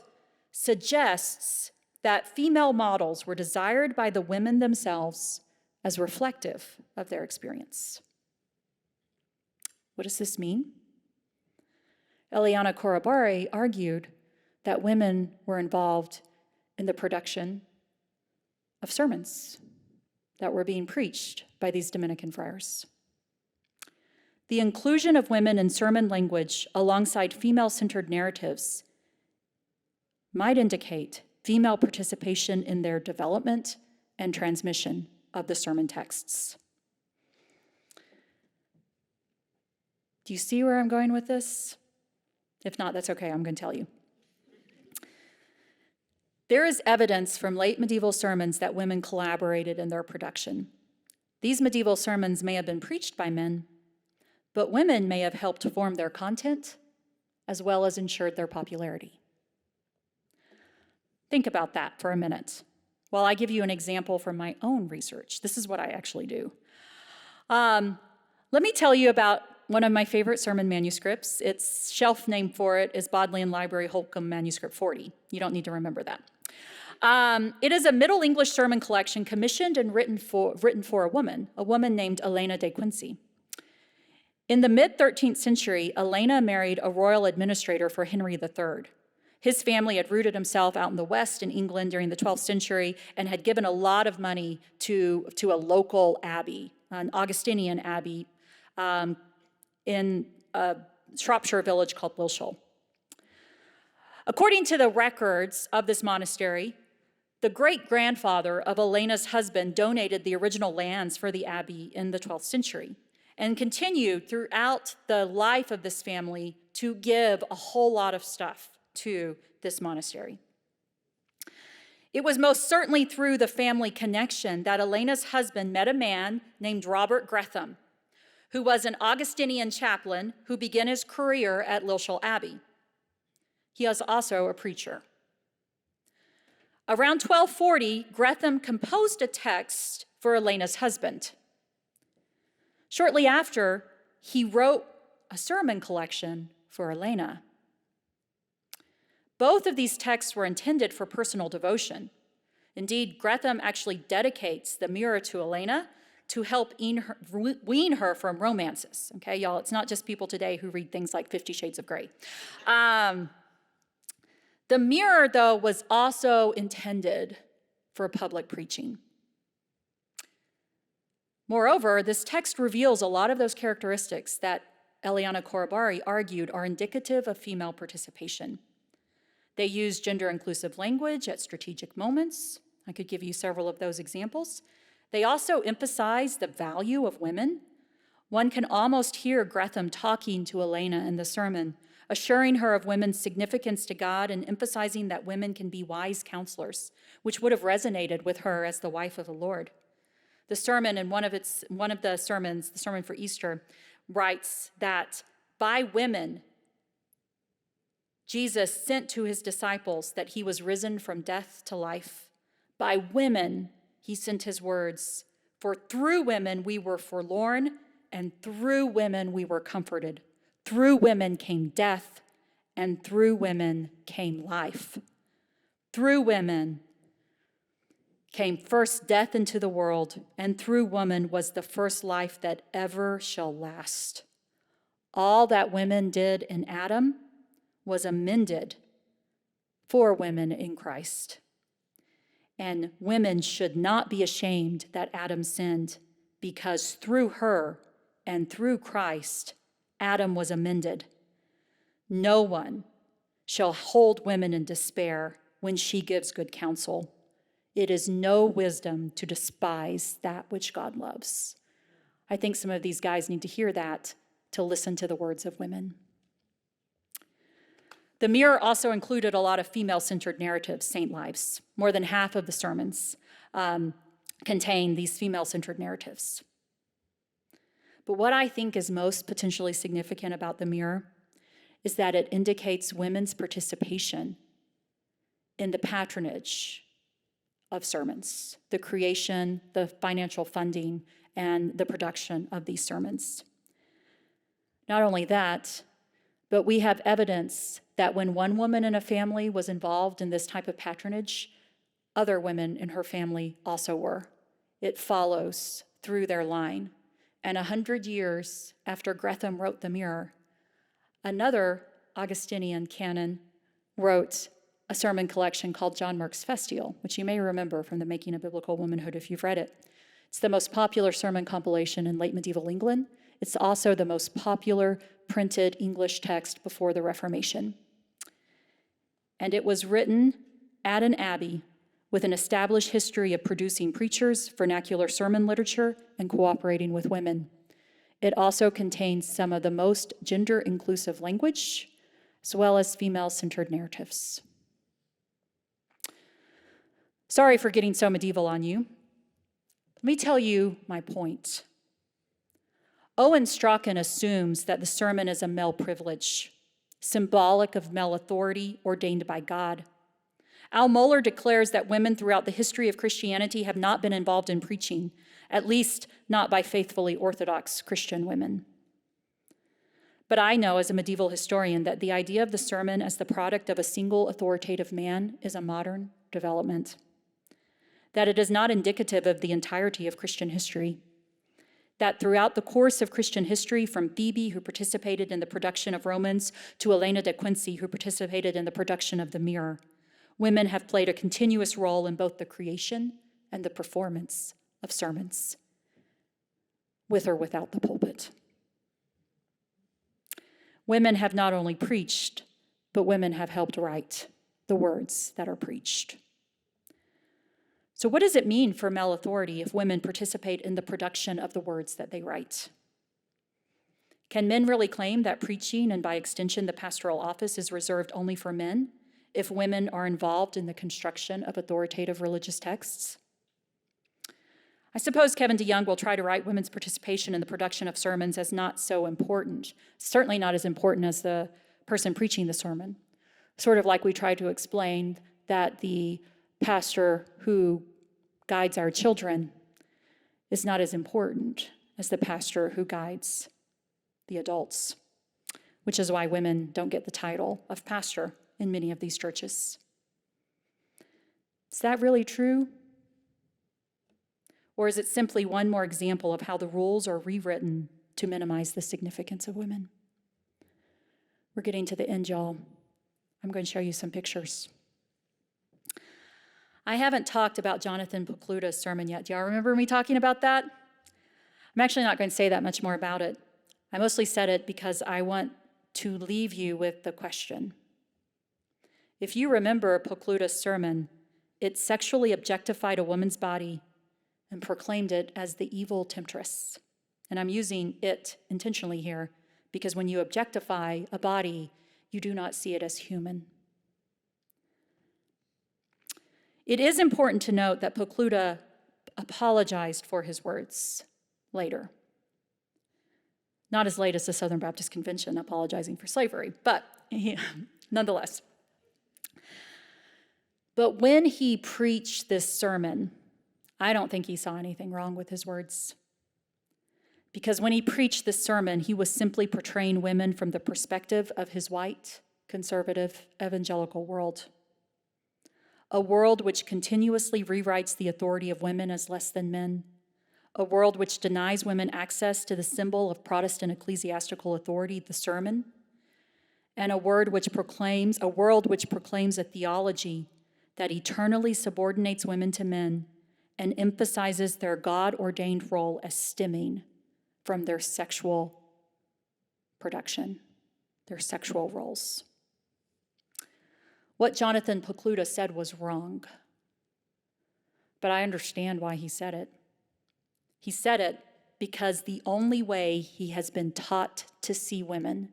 suggests that female models were desired by the women themselves as reflective of their experience. What does this mean? Eliana Corribari argued that women were involved in the production of sermons that were being preached by these Dominican friars. The inclusion of women in sermon language alongside female-centered narratives might indicate female participation in their development and transmission of the sermon texts. Do you see where I'm going with this? If not, that's okay, I'm going to tell you. There is evidence from late medieval sermons that women collaborated in their production. These medieval sermons may have been preached by men, but women may have helped to form their content as well as ensured their popularity. Think about that for a minute while I give you an example from my own research. This is what I actually do. Let me tell you about one of my favorite sermon manuscripts. Its shelf name for it is Bodleian Library Holcomb Manuscript 40. You don't need to remember that. It is a Middle English sermon collection commissioned and written for a woman named Elena de Quincy. In the mid-13th century, Elena married a royal administrator for Henry III. His family had rooted himself out in the West in England during the 12th century and had given a lot of money to a local abbey, an Augustinian abbey, in a Shropshire village called Wilshire. According to the records of this monastery, the great-grandfather of Elena's husband donated the original lands for the abbey in the 12th century and continued throughout the life of this family to give a whole lot of stuff to this monastery. It was most certainly through the family connection that Elena's husband met a man named Robert Gretham, who was an Augustinian chaplain who began his career at Lilshall Abbey. He was also a preacher. Around 1240, Gretham composed a text for Elena's husband. Shortly after, he wrote a sermon collection for Elena. Both of these texts were intended for personal devotion. Indeed, Gretham actually dedicates the mirror to Elena to help wean her from romances. Okay, y'all, it's not just people today who read things like 50 Shades of Grey. The mirror, though, was also intended for public preaching. Moreover, this text reveals a lot of those characteristics that Eliana Korobari argued, are indicative of female participation. They use gender-inclusive language at strategic moments. I could give you several of those examples. They also emphasize the value of women. One can almost hear Gretham talking to Elena in the sermon, assuring her of women's significance to God and emphasizing that women can be wise counselors, which would have resonated with her as the wife of the Lord. The sermon in one of the sermons, the sermon for Easter, writes that by women, Jesus sent to his disciples that he was risen from death to life. By women, he sent his words, for through women we were forlorn, and through women we were comforted. Through women came death, and through women came life. Through women came first death into the world, and through woman was the first life that ever shall last. All that women did in Adam was amended for women in Christ. And women should not be ashamed that Adam sinned, because through her and through Christ, Adam was amended. No one shall hold women in despair when she gives good counsel. It is no wisdom to despise that which God loves. I think some of these guys need to hear that to listen to the words of women. The Mirror also included a lot of female-centered narratives, saint lives. More than half of the sermons contain these female-centered narratives. But what I think is most potentially significant about the Mirror is that it indicates women's participation in the patronage of sermons, the creation, the financial funding, and the production of these sermons. Not only that, but we have evidence that when one woman in a family was involved in this type of patronage, other women in her family also were. It follows through their line. And 100 years after Gretham wrote the Mirror, another Augustinian canon wrote a sermon collection called John Merck's Festial, which you may remember from the Making of Biblical Womanhood if you've read it. It's the most popular sermon compilation in late medieval England. It's also the most popular printed English text before the Reformation. And it was written at an abbey with an established history of producing preachers, vernacular sermon literature, and cooperating with women. It also contains some of the most gender-inclusive language, as well as female-centered narratives. Sorry for getting so medieval on you. Let me tell you my point. Owen Strachan assumes that the sermon is a male privilege, symbolic of male authority ordained by God. Al Mohler declares that women throughout the history of Christianity have not been involved in preaching, at least not by faithfully Orthodox Christian women. But I know as a medieval historian that the idea of the sermon as the product of a single authoritative man is a modern development, that it is not indicative of the entirety of Christian history, that throughout the course of Christian history, from Phoebe, who participated in the production of Romans, to Elena de Quincy, who participated in the production of the Mirror, women have played a continuous role in both the creation and the performance of sermons, with or without the pulpit. Women have not only preached, but women have helped write the words that are preached. So what does it mean for male authority if women participate in the production of the words that they write? Can men really claim that preaching, and by extension the pastoral office, is reserved only for men if women are involved in the construction of authoritative religious texts? I suppose Kevin DeYoung will try to write women's participation in the production of sermons as not so important, certainly not as important as the person preaching the sermon. Sort of like we try to explain that the pastor who guides our children is not as important as the pastor who guides the adults, which is why women don't get the title of pastor in many of these churches. Is that really true? Or is it simply one more example of how the rules are rewritten to minimize the significance of women? We're getting to the end, y'all. I'm going to show you some pictures. I haven't talked about Jonathan Pokluda's sermon yet. Do y'all remember me talking about that? I'm actually not going to say that much more about it. I mostly said it because I want to leave you with the question. If you remember Pocluta's sermon, it sexually objectified a woman's body and proclaimed it as the evil temptress. And I'm using it intentionally here because when you objectify a body, you do not see it as human. It is important to note that Pocluta apologized for his words later. Not as late as the Southern Baptist Convention apologizing for slavery, but nonetheless. But when he preached this sermon, I don't think he saw anything wrong with his words. Because when he preached this sermon, he was simply portraying women from the perspective of his white, conservative, evangelical world. A world which continuously rewrites the authority of women as less than men. A world which denies women access to the symbol of Protestant ecclesiastical authority, the sermon. And a world which proclaims a theology that eternally subordinates women to men and emphasizes their God-ordained role as stemming from their sexual production, their sexual roles. What Jonathan Pocluta said was wrong, but I understand why he said it. He said it because the only way he has been taught to see women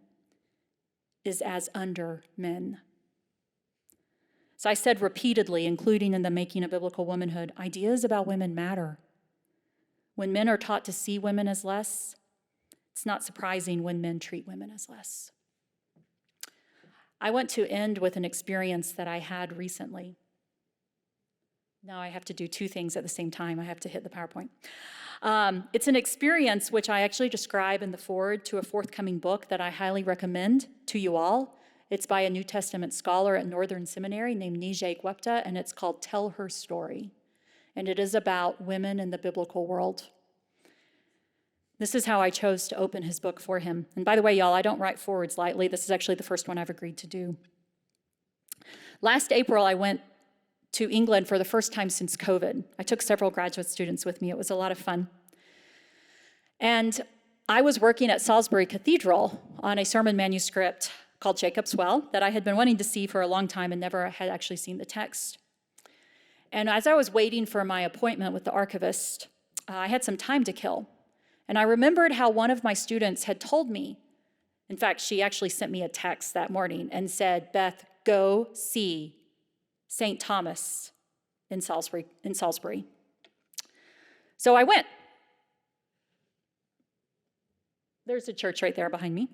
is as under men. So I said repeatedly, including in the Making of Biblical Womanhood, ideas about women matter. When men are taught to see women as less, it's not surprising when men treat women as less. I want to end with an experience that I had recently. Now I have to do two things at the same time. I have to hit the PowerPoint. It's an experience which I actually describe in the foreword to a forthcoming book that I highly recommend to you all. It's by a New Testament scholar at Northern Seminary named Nijay Gupta, and it's called Tell Her Story. And it is about women in the biblical world. This is how I chose to open his book for him. And by the way, y'all, I don't write forewords lightly. This is actually the first one I've agreed to do. Last April, I went to England for the first time since COVID. I took several graduate students with me. It was a lot of fun. And I was working at Salisbury Cathedral on a sermon manuscript called Jacob's Well that I had been wanting to see for a long time and never had actually seen the text. And as I was waiting for my appointment with the archivist, I had some time to kill. And I remembered how one of my students had told me, in fact, she actually sent me a text that morning and said, Beth, go see St. Thomas in Salisbury. So I went. There's a church right there behind me.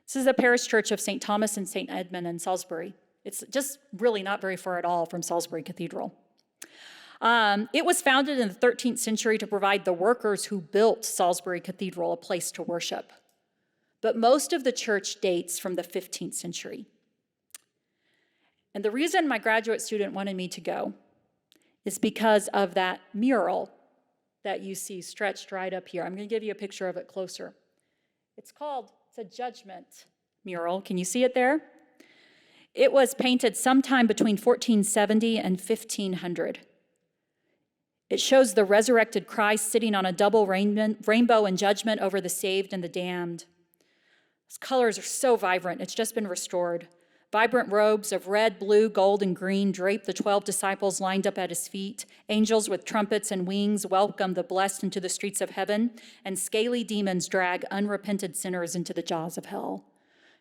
This is the parish church of St. Thomas and St. Edmund in Salisbury. It's just really not very far at all from Salisbury Cathedral. It was founded in the 13th century to provide the workers who built Salisbury Cathedral a place to worship. But most of the church dates from the 15th century. And the reason my graduate student wanted me to go is because of that mural that you see stretched right up here. I'm going to give you a picture of it closer. It's a judgment mural. Can you see it there? It was painted sometime between 1470 and 1500. It shows the resurrected Christ sitting on a double rainbow in judgment over the saved and the damned. His colors are so vibrant. It's just been restored. Vibrant robes of red, blue, gold, and green drape the 12 disciples lined up at his feet. Angels with trumpets and wings welcome the blessed into the streets of heaven, and scaly demons drag unrepented sinners into the jaws of hell.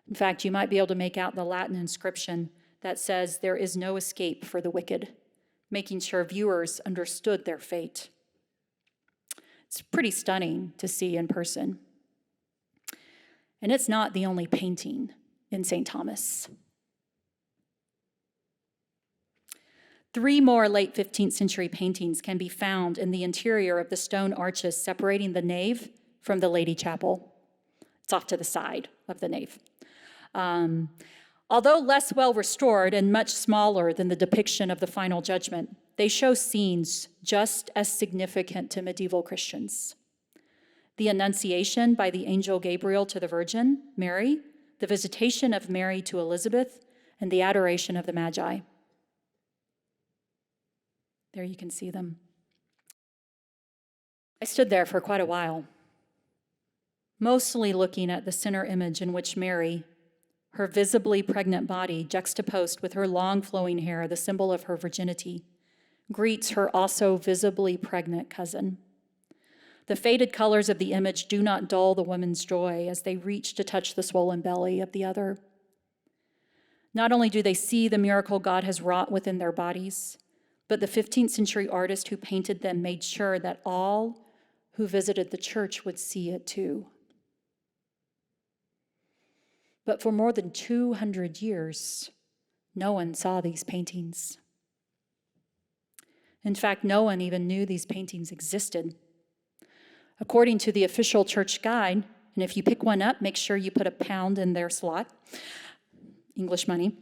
In fact, you might be able to make out the Latin inscription that says, "There is no escape for the wicked," making sure viewers understood their fate. It's pretty stunning to see in person. And it's not the only painting in St. Thomas. 3 more late 15th century paintings can be found in the interior of the stone arches separating the nave from the Lady Chapel. It's off to the side of the nave. Although less well restored and much smaller than the depiction of the final judgment, they show scenes just as significant to medieval Christians. The Annunciation by the angel Gabriel to the Virgin Mary, the visitation of Mary to Elizabeth, and the adoration of the Magi. There you can see them. I stood there for quite a while. mostly looking at the center image in which Mary, her visibly pregnant body juxtaposed with her long flowing hair, the symbol of her virginity, greets her also visibly pregnant cousin. The faded colors of the image do not dull the woman's joy as they reach to touch the swollen belly of the other. Not only do they see the miracle God has wrought within their bodies, but the 15th century artist who painted them made sure that all who visited the church would see it too. But for more than 200 years, no one saw these paintings. In fact, no one even knew these paintings existed. According to the official church guide, and if you pick one up, make sure you put a pound in their slot, English money,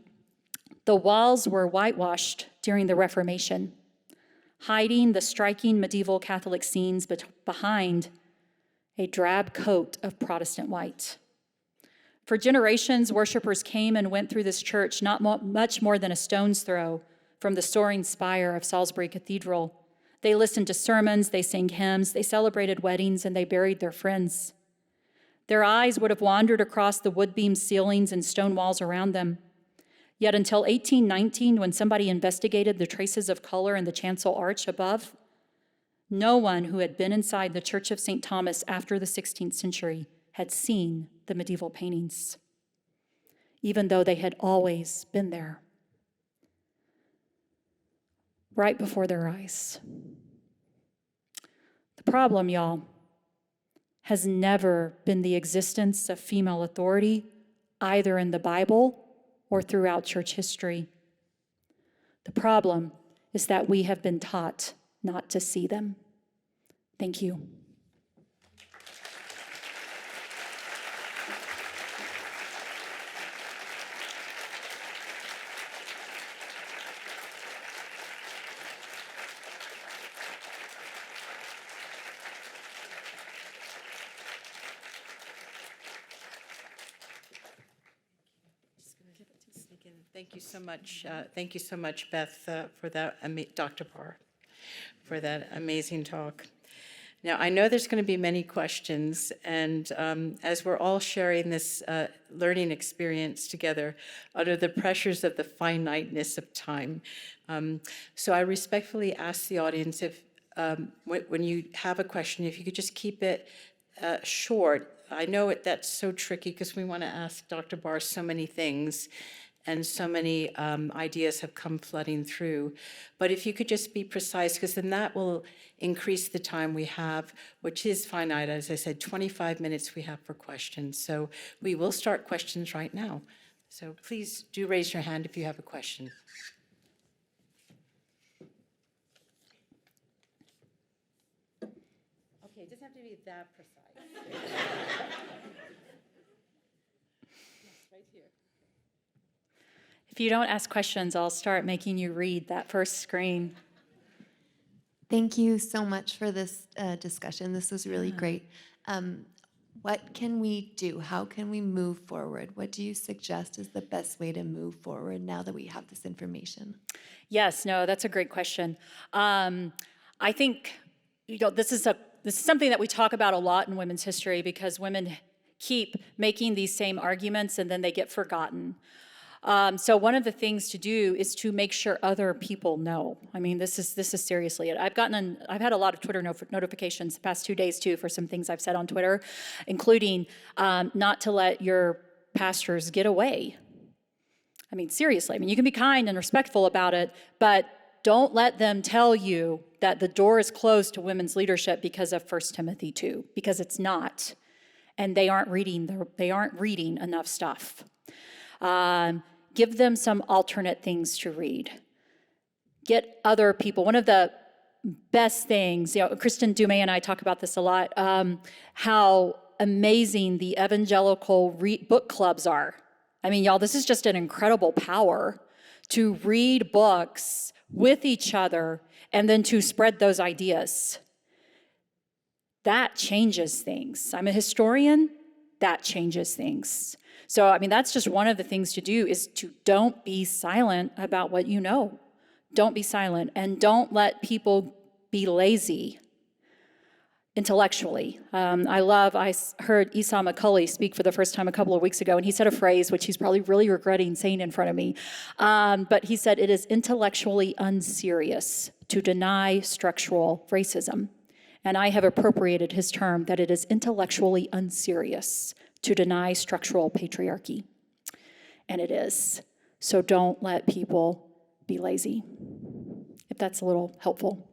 the walls were whitewashed during the Reformation, hiding the striking medieval Catholic scenes behind a drab coat of Protestant white. For generations, worshipers came and went through this church not much more than a stone's throw from the soaring spire of Salisbury Cathedral. They listened to sermons, they sang hymns, they celebrated weddings, and they buried their friends. Their eyes would have wandered across the wood-beam ceilings and stone walls around them. Yet until 1819, when somebody investigated the traces of color in the chancel arch above, no one who had been inside the Church of St. Thomas after the 16th century had seen the medieval paintings, even though they had always been there, right before their eyes. The problem, y'all, has never been the existence of female authority, either in the Bible or throughout church history. The problem is that we have been taught not to see them. Thank you. Thank you so much. Thank you so much, Beth, for that, Dr. Barr, for that amazing talk. Now, I know there's going to be many questions, and as we're all sharing this learning experience together under the pressures of the finiteness of time, so I respectfully ask the audience if, when you have a question, if you could just keep it short. I know that's so tricky because we want to ask Dr. Barr so many things, and so many ideas have come flooding through. But if you could just be precise, because then that will increase the time we have, which is finite. As I said, 25 minutes we have for questions. So we will start questions right now. So please do raise your hand if you have a question. Okay, it doesn't have to be that precise. Yes, right here. If you don't ask questions, I'll start making you read that first screen. Thank you so much for this discussion. This was really great. What can we do? How can we move forward? What do you suggest is the best way to move forward now that we have this information? Yes, no, that's a great question. I think this is something that we talk about a lot in women's history because women keep making these same arguments and then they get forgotten. So one of the things to do is to make sure other people know. I mean, this is seriously it. I've had a lot of Twitter notifications the past 2 days too for some things I've said on Twitter, including not to let your pastors get away. I mean, seriously. I mean, you can be kind and respectful about it, but don't let them tell you that the door is closed to women's leadership because of 1 Timothy 2, because it's not, and they aren't reading enough stuff. Give them some alternate things to read. Get other people. One of the best things, Kristen Dumais and I talk about this a lot, how amazing the evangelical book clubs are. I mean, y'all, this is just an incredible power to read books with each other and then to spread those ideas. That changes things. I'm a historian. That changes things. So, I mean, that's just one of the things to do is to don't be silent about what you know. Don't be silent and don't let people be lazy. intellectually. I heard Esau McCulley speak for the first time a couple of weeks ago, and he said a phrase which he's probably really regretting saying in front of me. But he said, it is intellectually unserious to deny structural racism. And I have appropriated his term that it is intellectually unserious to deny structural patriarchy. And it is. So don't let people be lazy, if that's a little helpful.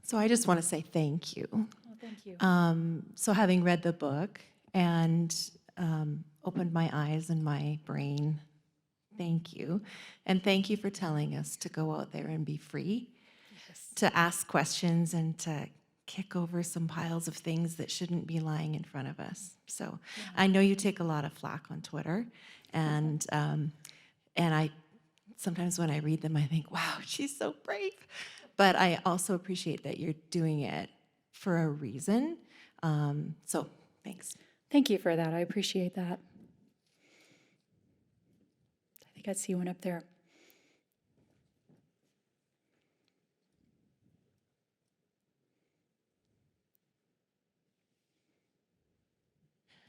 So I just want to say thank you. Oh, thank you. So having read the book and opened my eyes and my brain, thank you. And thank you for telling us to go out there and be free, to ask questions and to kick over some piles of things that shouldn't be lying in front of us. So I know you take a lot of flack on Twitter, and I sometimes when I read them, I think, wow, she's so brave. But I also appreciate that you're doing it for a reason. So thanks. Thank you for that. I appreciate that. I think I see one up there.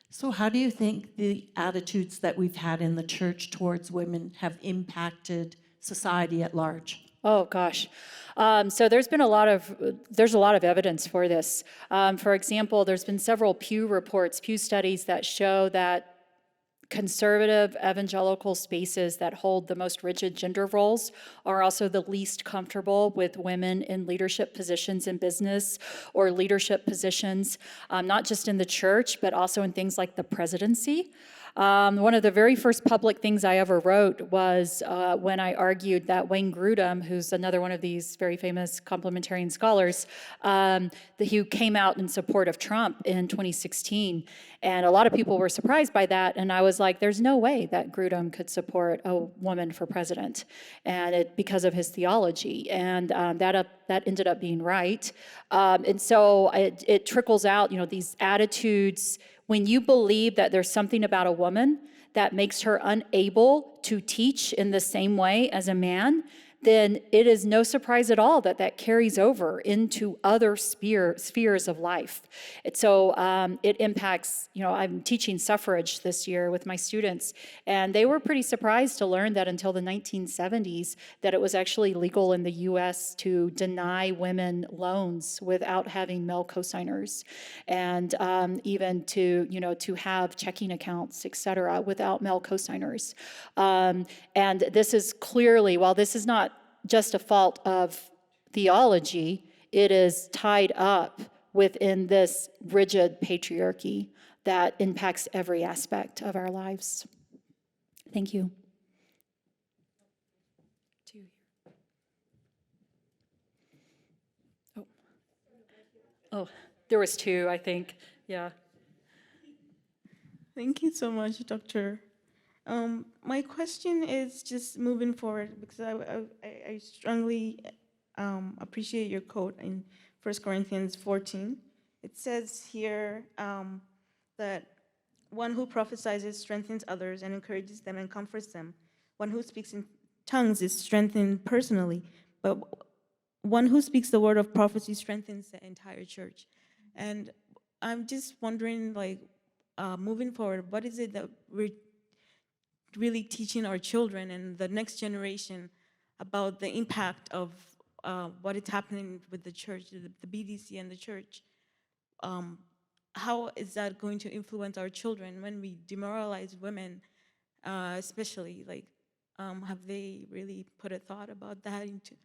So how do you think the attitudes that we've had in the church towards women have impacted society at large? Oh gosh, so there's a lot of evidence for this. For example, there's been several Pew studies that show that conservative evangelical spaces that hold the most rigid gender roles are also the least comfortable with women in leadership positions in business or leadership positions, not just in the church, but also in things like the presidency. One of the very first public things I ever wrote was when I argued that Wayne Grudem, who's another one of these very famous complementarian scholars, who came out in support of Trump in 2016. And a lot of people were surprised by that. And I was like, there's no way that Grudem could support a woman for president, and because of his theology. And that ended up being right. And so it trickles out, these attitudes. When you believe that there's something about a woman that makes her unable to teach in the same way as a man, then it is no surprise at all that that carries over into other spheres of life. So it impacts, I'm teaching suffrage this year with my students, and they were pretty surprised to learn that until the 1970s, that it was actually legal in the US to deny women loans without having male cosigners, and even to have checking accounts, et cetera, without male cosigners. And this is clearly, while this is not just a fault of theology, it is tied up within this rigid patriarchy that impacts every aspect of our lives. Thank you. Oh, there was two, I think. Yeah. Thank you so much, Dr. My question is just moving forward, because I strongly appreciate your quote in 1 Corinthians 14. It says here that one who prophesies strengthens others and encourages them and comforts them. One who speaks in tongues is strengthened personally, but one who speaks the word of prophecy strengthens the entire church. And I'm just wondering, moving forward, what is it that we're really teaching our children and the next generation about the impact of what is happening with the church, the BDC and the church? How is that going to influence our children when we demoralize women, especially? Have they really put a thought about that, into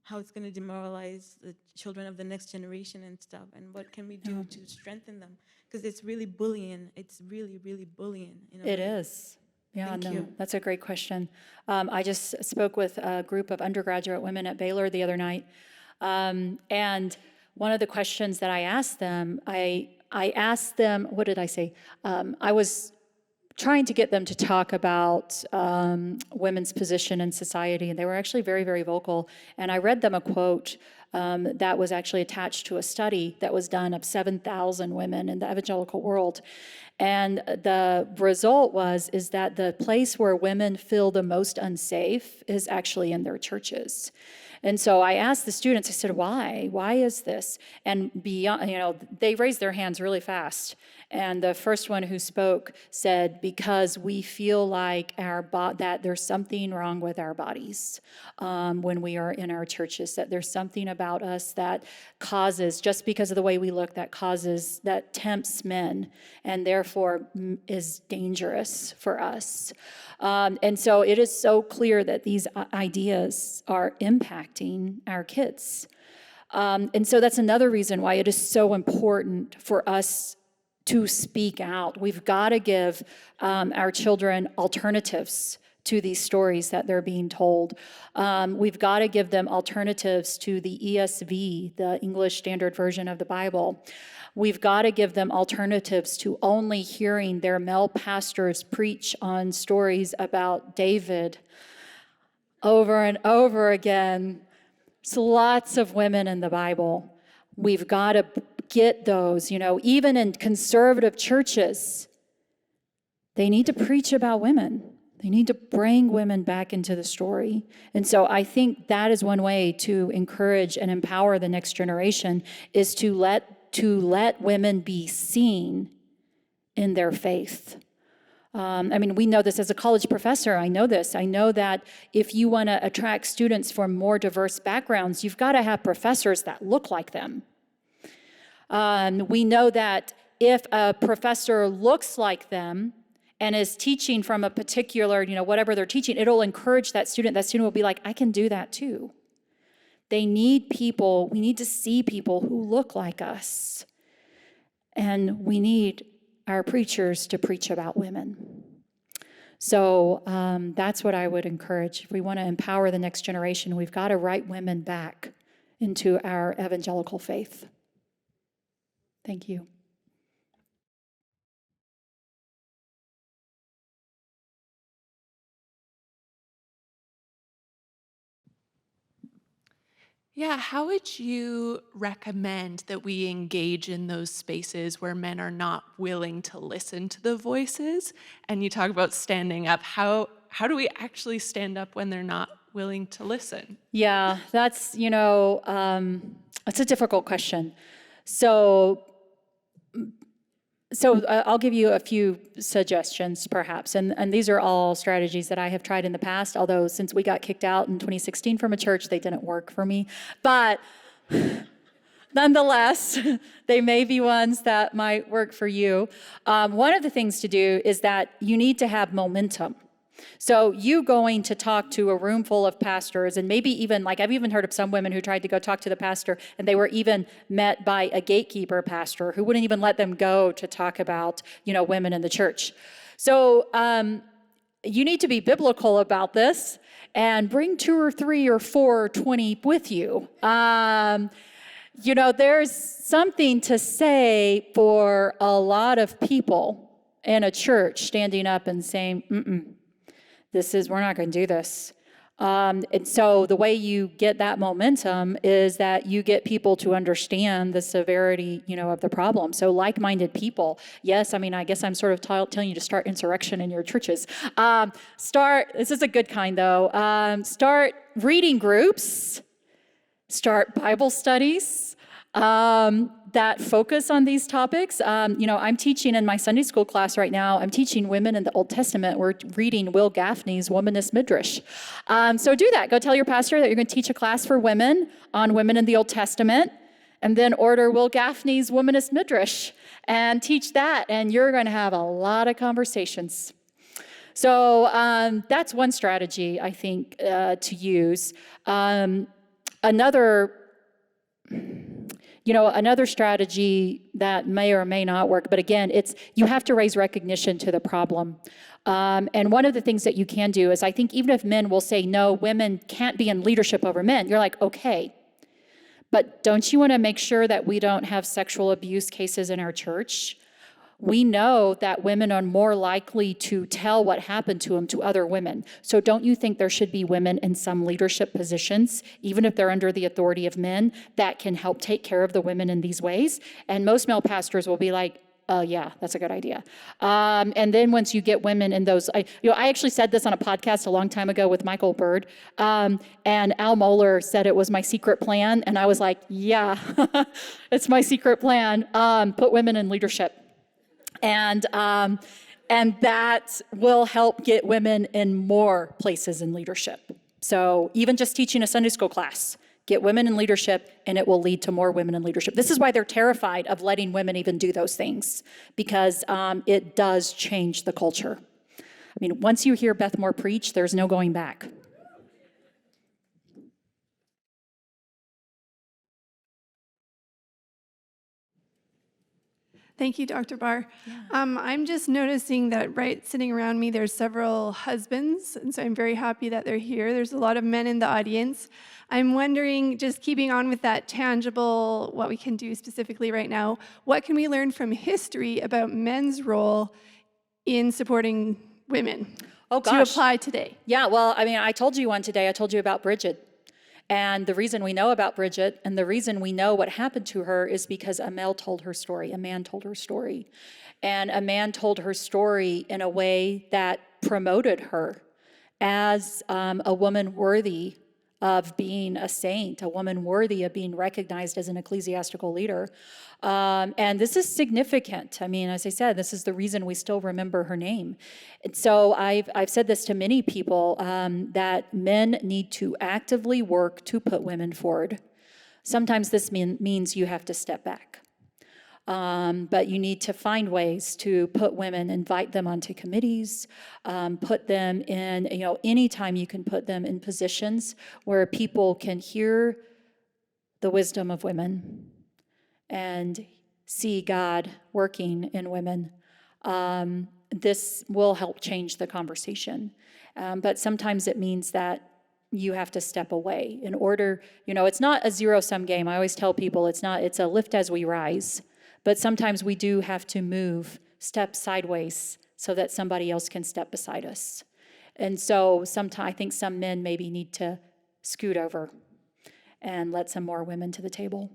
how it's going to demoralize the children of the next generation and stuff? And what can we do to strengthen them? Because it's really bullying. It's really, really bullying. It is. Yeah, Thank you. That's a great question. I just spoke with a group of undergraduate women at Baylor the other night. And one of the questions that I asked them, I asked them, what did I say? I was trying to get them to talk about women's position in society, and they were actually very, very vocal. And I read them a quote that was actually attached to a study that was done of 7,000 women in the evangelical world. And the result is that the place where women feel the most unsafe is actually in their churches. And so I asked the students, I said, why? Why is this? And beyond, they raised their hands really fast. And the first one who spoke said, because we feel like that there's something wrong with our bodies when we are in our churches, that there's something about us that causes, just because of the way we look, that tempts men and therefore is dangerous for us. And so it is so clear that these ideas are impacting our kids. And so that's another reason why it is so important for us to speak out. We've got to give our children alternatives to these stories that they're being told. We've got to give them alternatives to the ESV, the English Standard Version of the Bible. We've got to give them alternatives to only hearing their male pastors preach on stories about David over and over again. There's lots of women in the Bible. We've got to get those, even in conservative churches, they need to preach about women. They need to bring women back into the story. And so I think that is one way to encourage and empower the next generation, is to let women be seen in their faith. We know this as a college professor. I know this. I know that if you want to attract students from more diverse backgrounds, you've got to have professors that look like them. We know that if a professor looks like them and is teaching from a particular, whatever they're teaching, it'll encourage that student. That student will be like, I can do that too. We need to see people who look like us. And we need our preachers to preach about women. So that's what I would encourage. If we want to empower the next generation, we've got to write women back into our evangelical faith. Thank you. Yeah, how would you recommend that we engage in those spaces where men are not willing to listen to the voices? And you talk about standing up. How do we actually stand up when they're not willing to listen? Yeah, that's, it's a difficult question. So I'll give you a few suggestions, perhaps, and these are all strategies that I have tried in the past, although since we got kicked out in 2016 from a church, they didn't work for me. But nonetheless, they may be ones that might work for you. One of the things to do is that you need to have momentum. So you going to talk to a room full of pastors, and maybe even, I've even heard of some women who tried to go talk to the pastor, and they were even met by a gatekeeper pastor who wouldn't even let them go to talk about, women in the church. So you need to be biblical about this and bring 2 or 3 or 4 or 20 with you. There's something to say for a lot of people in a church standing up and saying, we're not going to do this. And so the way you get that momentum is that you get people to understand the severity, of the problem. So like-minded people, yes, I guess I'm sort of telling you to start insurrection in your churches. This is a good kind though, start reading groups, start Bible studies, that focus on these topics. I'm teaching in my Sunday school class right now, I'm teaching women in the Old Testament. We're reading Will Gaffney's Womanist Midrash. So do that. Go tell your pastor that you're going to teach a class for women on women in the Old Testament, and then order Will Gaffney's Womanist Midrash and teach that, and you're going to have a lot of conversations. So that's one strategy, I think, to use. Another strategy that may or may not work, but again, you have to raise recognition to the problem. And one of the things that you can do is, I think even if men will say, no, women can't be in leadership over men, you're like, okay, but don't you want to make sure that we don't have sexual abuse cases in our church? We know that women are more likely to tell what happened to them to other women. So don't you think there should be women in some leadership positions, even if they're under the authority of men, that can help take care of the women in these ways? And most male pastors will be like, yeah, that's a good idea. And then once you get women in those, I actually said this on a podcast a long time ago with Michael Bird, and Al Mohler said it was my secret plan, and I was like, yeah, it's my secret plan. Put women in leadership. And that will help get women in more places in leadership. So even just teaching a Sunday school class, get women in leadership, and it will lead to more women in leadership. This is why they're terrified of letting women even do those things, because it does change the culture. I mean, once you hear Beth Moore preach, there's no going back. Thank you, Dr. Barr. I'm just noticing that right sitting around me, there's several husbands, and so I'm very happy that they're here. There's a lot of men in the audience. I'm wondering, just keeping on with that tangible, what we can do specifically right now, what can we learn from history about men's role in supporting women to apply today? Yeah, well, I mean, I told you one today. I told you about Bridget. And the reason we know about Bridget and the reason we know what happened to her is because a man told her story. A man told her story. And a man told her story in a way that promoted her as a woman worthy of being a saint, a woman worthy of being recognized as an ecclesiastical leader. And this is significant. I mean, as I said, this is the reason we still remember her name. And so I've said this to many people, that men need to actively work to put women forward. Sometimes this means you have to step back. But you need to find ways to put women, invite them onto committees, put them in, anytime you can put them in positions where people can hear the wisdom of women and see God working in women. This will help change the conversation. But sometimes it means that you have to step away in order, it's not a zero-sum game. I always tell people it's a lift as we rise. But sometimes we do have to step sideways so that somebody else can step beside us. And so sometimes I think some men maybe need to scoot over and let some more women to the table.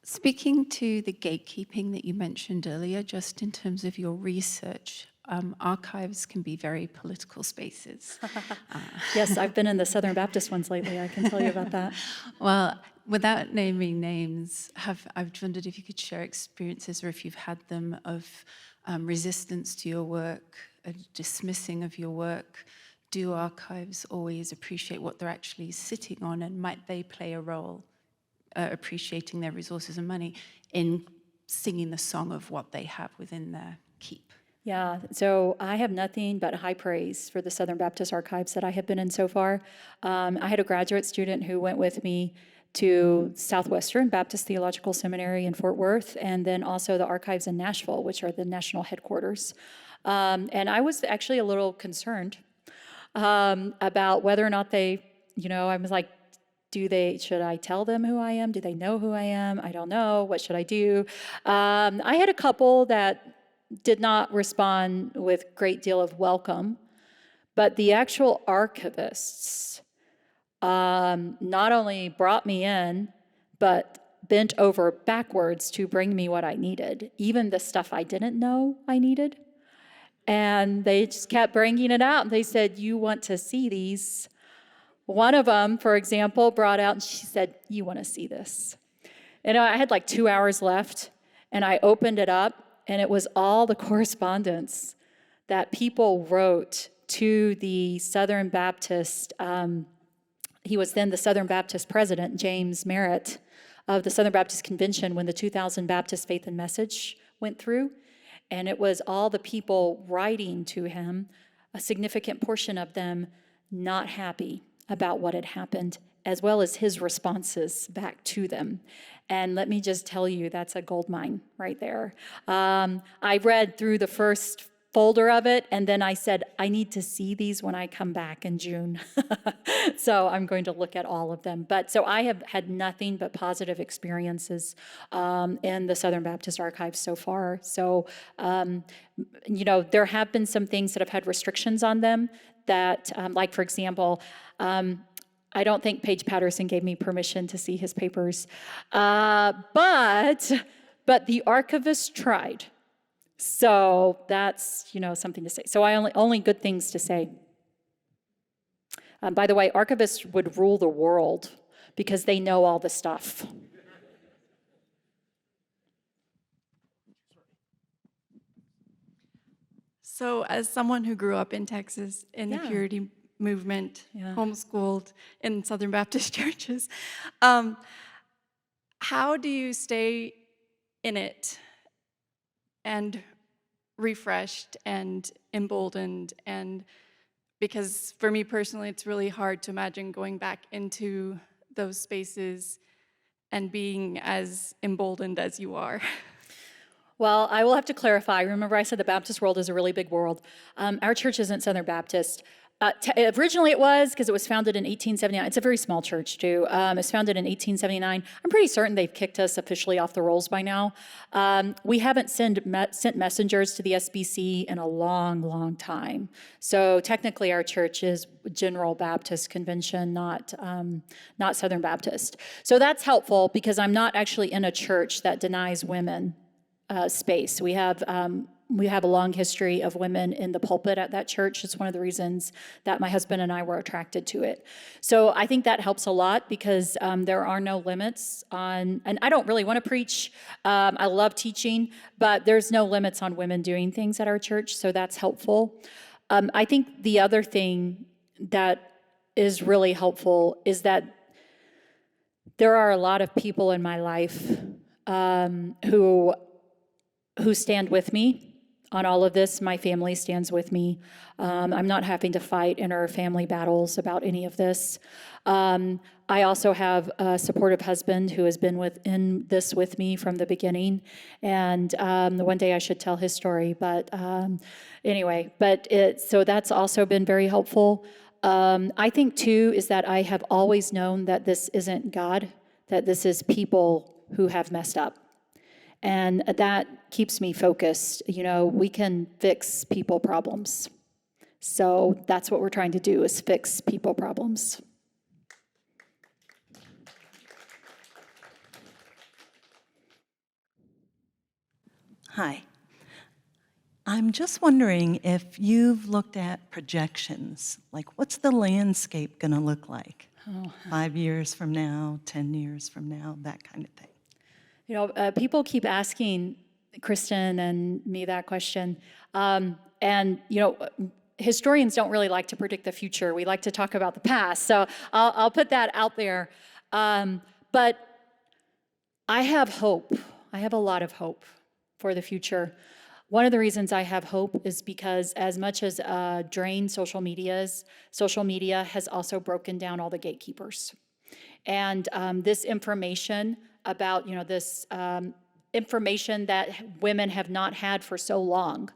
Speaking to the gatekeeping that you mentioned earlier, just in terms of your research, archives can be very political spaces. Yes, I've been in the Southern Baptist ones lately. I can tell you about that. Well, without naming names, I've wondered if you could share experiences or if you've had them of resistance to your work, a dismissing of your work. Do archives always appreciate what they're actually sitting on, and might they play a role appreciating their resources and money in singing the song of what they have within their keep? Yeah, so I have nothing but high praise for the Southern Baptist archives that I have been in so far. I had a graduate student who went with me to Southwestern Baptist Theological Seminary in Fort Worth, and then also the archives in Nashville, which are the national headquarters. And I was actually a little concerned about whether or not they, I was like, should I tell them who I am? Do they know who I am? I don't know. What should I do? I had a couple that did not respond with a great deal of welcome, but the actual archivists not only brought me in, but bent over backwards to bring me what I needed, even the stuff I didn't know I needed. And they just kept bringing it out. They said, you want to see these? One of them, for example, brought out and she said, you want to see this? And I had like 2 hours left, and I opened it up, and it was all the correspondence that people wrote to the Southern Baptist. He was then the Southern Baptist president, James Merritt, of the Southern Baptist Convention when the 2000 Baptist Faith and Message went through. And it was all the people writing to him, a significant portion of them not happy about what had happened, as well as his responses back to them. And let me just tell you, that's a gold mine right there. I read through the first folder of it, and then I said, I need to see these when I come back in June. So I'm going to look at all of them. But so I have had nothing but positive experiences in the Southern Baptist Archives so far. So, there have been some things that have had restrictions on them that, like for example, I don't think Paige Patterson gave me permission to see his papers, but the archivist tried. So that's, something to say. So I only good things to say. By the way, archivists would rule the world because they know all the stuff. So as someone who grew up in Texas in the purity movement, homeschooled in Southern Baptist churches, how do you stay in it and refreshed and emboldened? And because for me personally, it's really hard to imagine going back into those spaces and being as emboldened as you are. Well, I will have to clarify. Remember, I said the Baptist world is a really big world. Our church isn't Southern Baptist. Originally it was, because it was founded in 1879. It's a very small church, too. It was founded in 1879. I'm pretty certain they've kicked us officially off the rolls by now. We haven't sent messengers to the SBC in a long, long time. So technically our church is General Baptist Convention, not Southern Baptist. So that's helpful because I'm not actually in a church that denies women space. We have a long history of women in the pulpit at that church. It's one of the reasons that my husband and I were attracted to it. So I think that helps a lot because there are no limits on, and I don't really want to preach. I love teaching, but there's no limits on women doing things at our church, so that's helpful. I think the other thing that is really helpful is that there are a lot of people in my life who stand with me on all of this. My family stands with me. I'm not having to fight inner family battles about any of this. I also have a supportive husband who has been in this with me from the beginning. And one day I should tell his story, but anyway, so that's also been very helpful. I think too is that I have always known that this isn't God, that this is people who have messed up. And that keeps me focused. We can fix people problems. So that's what we're trying to do, is fix people problems. Hi. I'm just wondering if you've looked at projections, like what's the landscape going to look like 5 years from now, 10 years from now, that kind of thing. People keep asking Kristen and me that question. Historians don't really like to predict the future. We like to talk about the past. So I'll put that out there. But I have hope. I have a lot of hope for the future. One of the reasons I have hope is because as much as drained social media has also broken down all the gatekeepers. And this information about, this information that women have not had for so long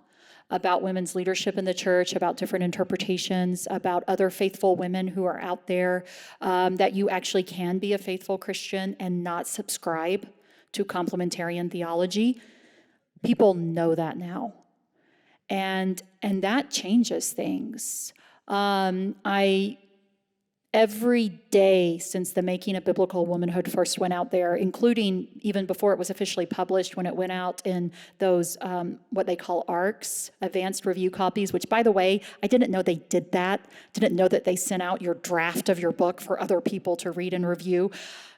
about women's leadership in the church, about different interpretations, about other faithful women who are out there, that you actually can be a faithful Christian and not subscribe to complementarian theology. People know that now. And that changes things. Every day since the Making of Biblical Womanhood first went out there, including even before it was officially published, when it went out in those, what they call ARCs, advanced review copies, which, by the way, I didn't know they did that. Didn't know that they sent out your draft of your book for other people to read and review.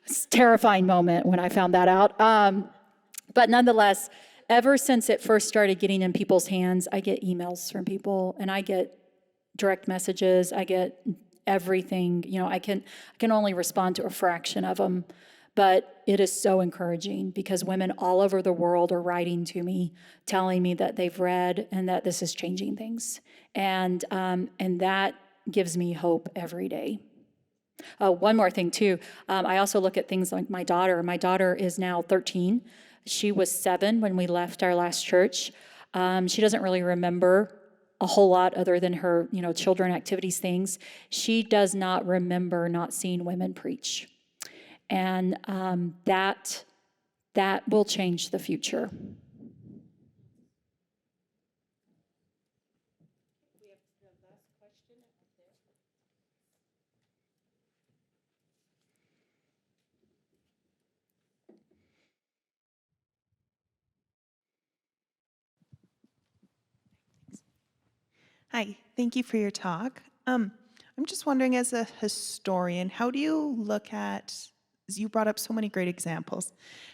It's a terrifying moment when I found that out. But nonetheless, ever since it first started getting in people's hands, I get emails from people, and I get direct messages, I get everything. I can only respond to a fraction of them, but it is so encouraging because women all over the world are writing to me, telling me that they've read and that this is changing things, and that gives me hope every day. One more thing too, I also look at things like my daughter. My daughter is now 13. She was 7 when we left our last church. She doesn't really remember a whole lot other than her, children activities things. She does not remember not seeing women preach. And that will change the future. Hi, thank you for your talk. I'm just wondering, as a historian, how do you look at, as you brought up so many great examples,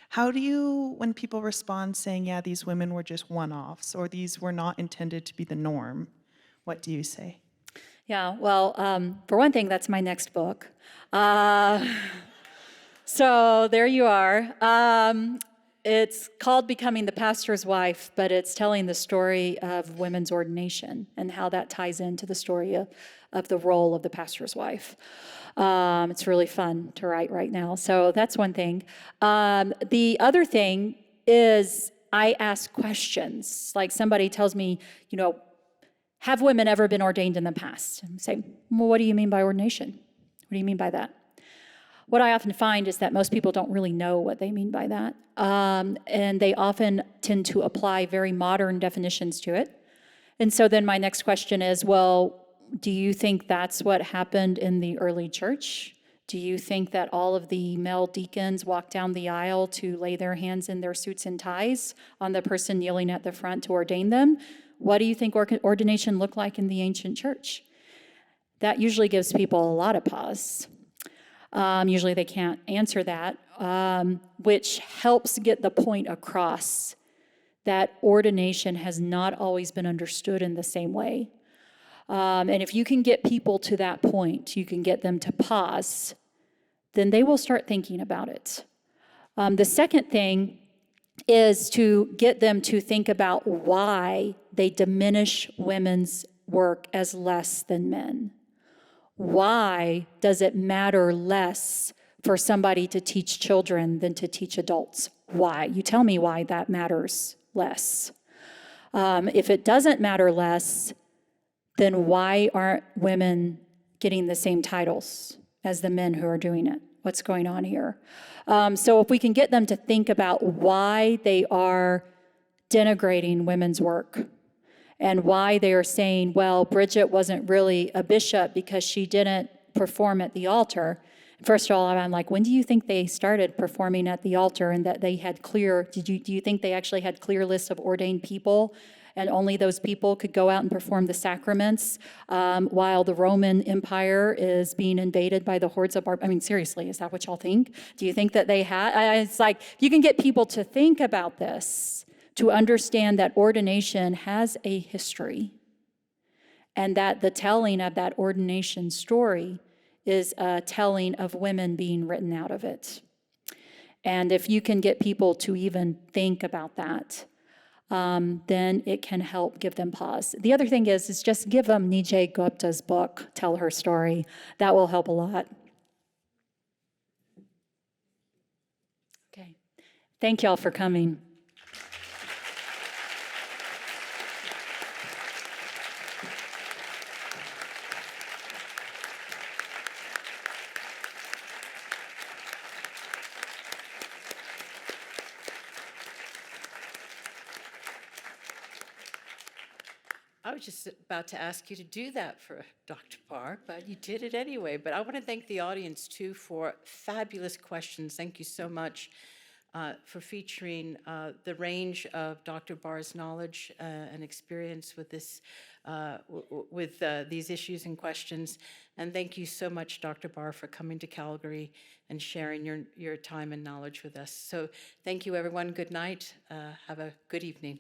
how do you, when people respond saying, yeah, these women were just one-offs, or these were not intended to be the norm, what do you say? Yeah, well, for one thing, that's my next book. So there you are. It's called Becoming the Pastor's Wife, but it's telling the story of women's ordination and how that ties into the story of the role of the pastor's wife. It's really fun to write right now. So that's one thing. The other thing is I ask questions. Like somebody tells me, have women ever been ordained in the past? And I say, well, what do you mean by ordination? What do you mean by that? What I often find is that most people don't really know what they mean by that. And they often tend to apply very modern definitions to it. And so then my next question is, well, do you think that's what happened in the early church? Do you think that all of the male deacons walked down the aisle to lay their hands in their suits and ties on the person kneeling at the front to ordain them? What do you think ordination looked like in the ancient church? That usually gives people a lot of pause. Usually they can't answer that, which helps get the point across that ordination has not always been understood in the same way. And if you can get people to that point, you can get them to pause, then they will start thinking about it. The second thing is to get them to think about why they diminish women's work as less than men. Why does it matter less for somebody to teach children than to teach adults? Why? You tell me why that matters less. If it doesn't matter less, then why aren't women getting the same titles as the men who are doing it? What's going on here? So if we can get them to think about why they are denigrating women's work, and why they are saying, well, Bridget wasn't really a bishop because she didn't perform at the altar. First of all, I'm like, when do you think they started performing at the altar and that they had clear, do you think they actually had clear lists of ordained people and only those people could go out and perform the sacraments while the Roman Empire is being invaded by the hordes of barbarians? I mean, seriously, is that what y'all think? Do you think that they had? It's like, if you can get people to think about this, to understand that ordination has a history and that the telling of that ordination story is a telling of women being written out of it. And if you can get people to even think about that, then it can help give them pause. The other thing is just give them Nijay Gupta's book, Tell Her Story. That will help a lot. Okay. Thank y'all for coming. I was just about to ask you to do that for Dr. Barr, but you did it anyway. But I want to thank the audience, too, for fabulous questions. Thank you so much for featuring the range of Dr. Barr's knowledge and experience with this, with these issues and questions. And thank you so much, Dr. Barr, for coming to Calgary and sharing your time and knowledge with us. So thank you, everyone. Good night. Have a good evening.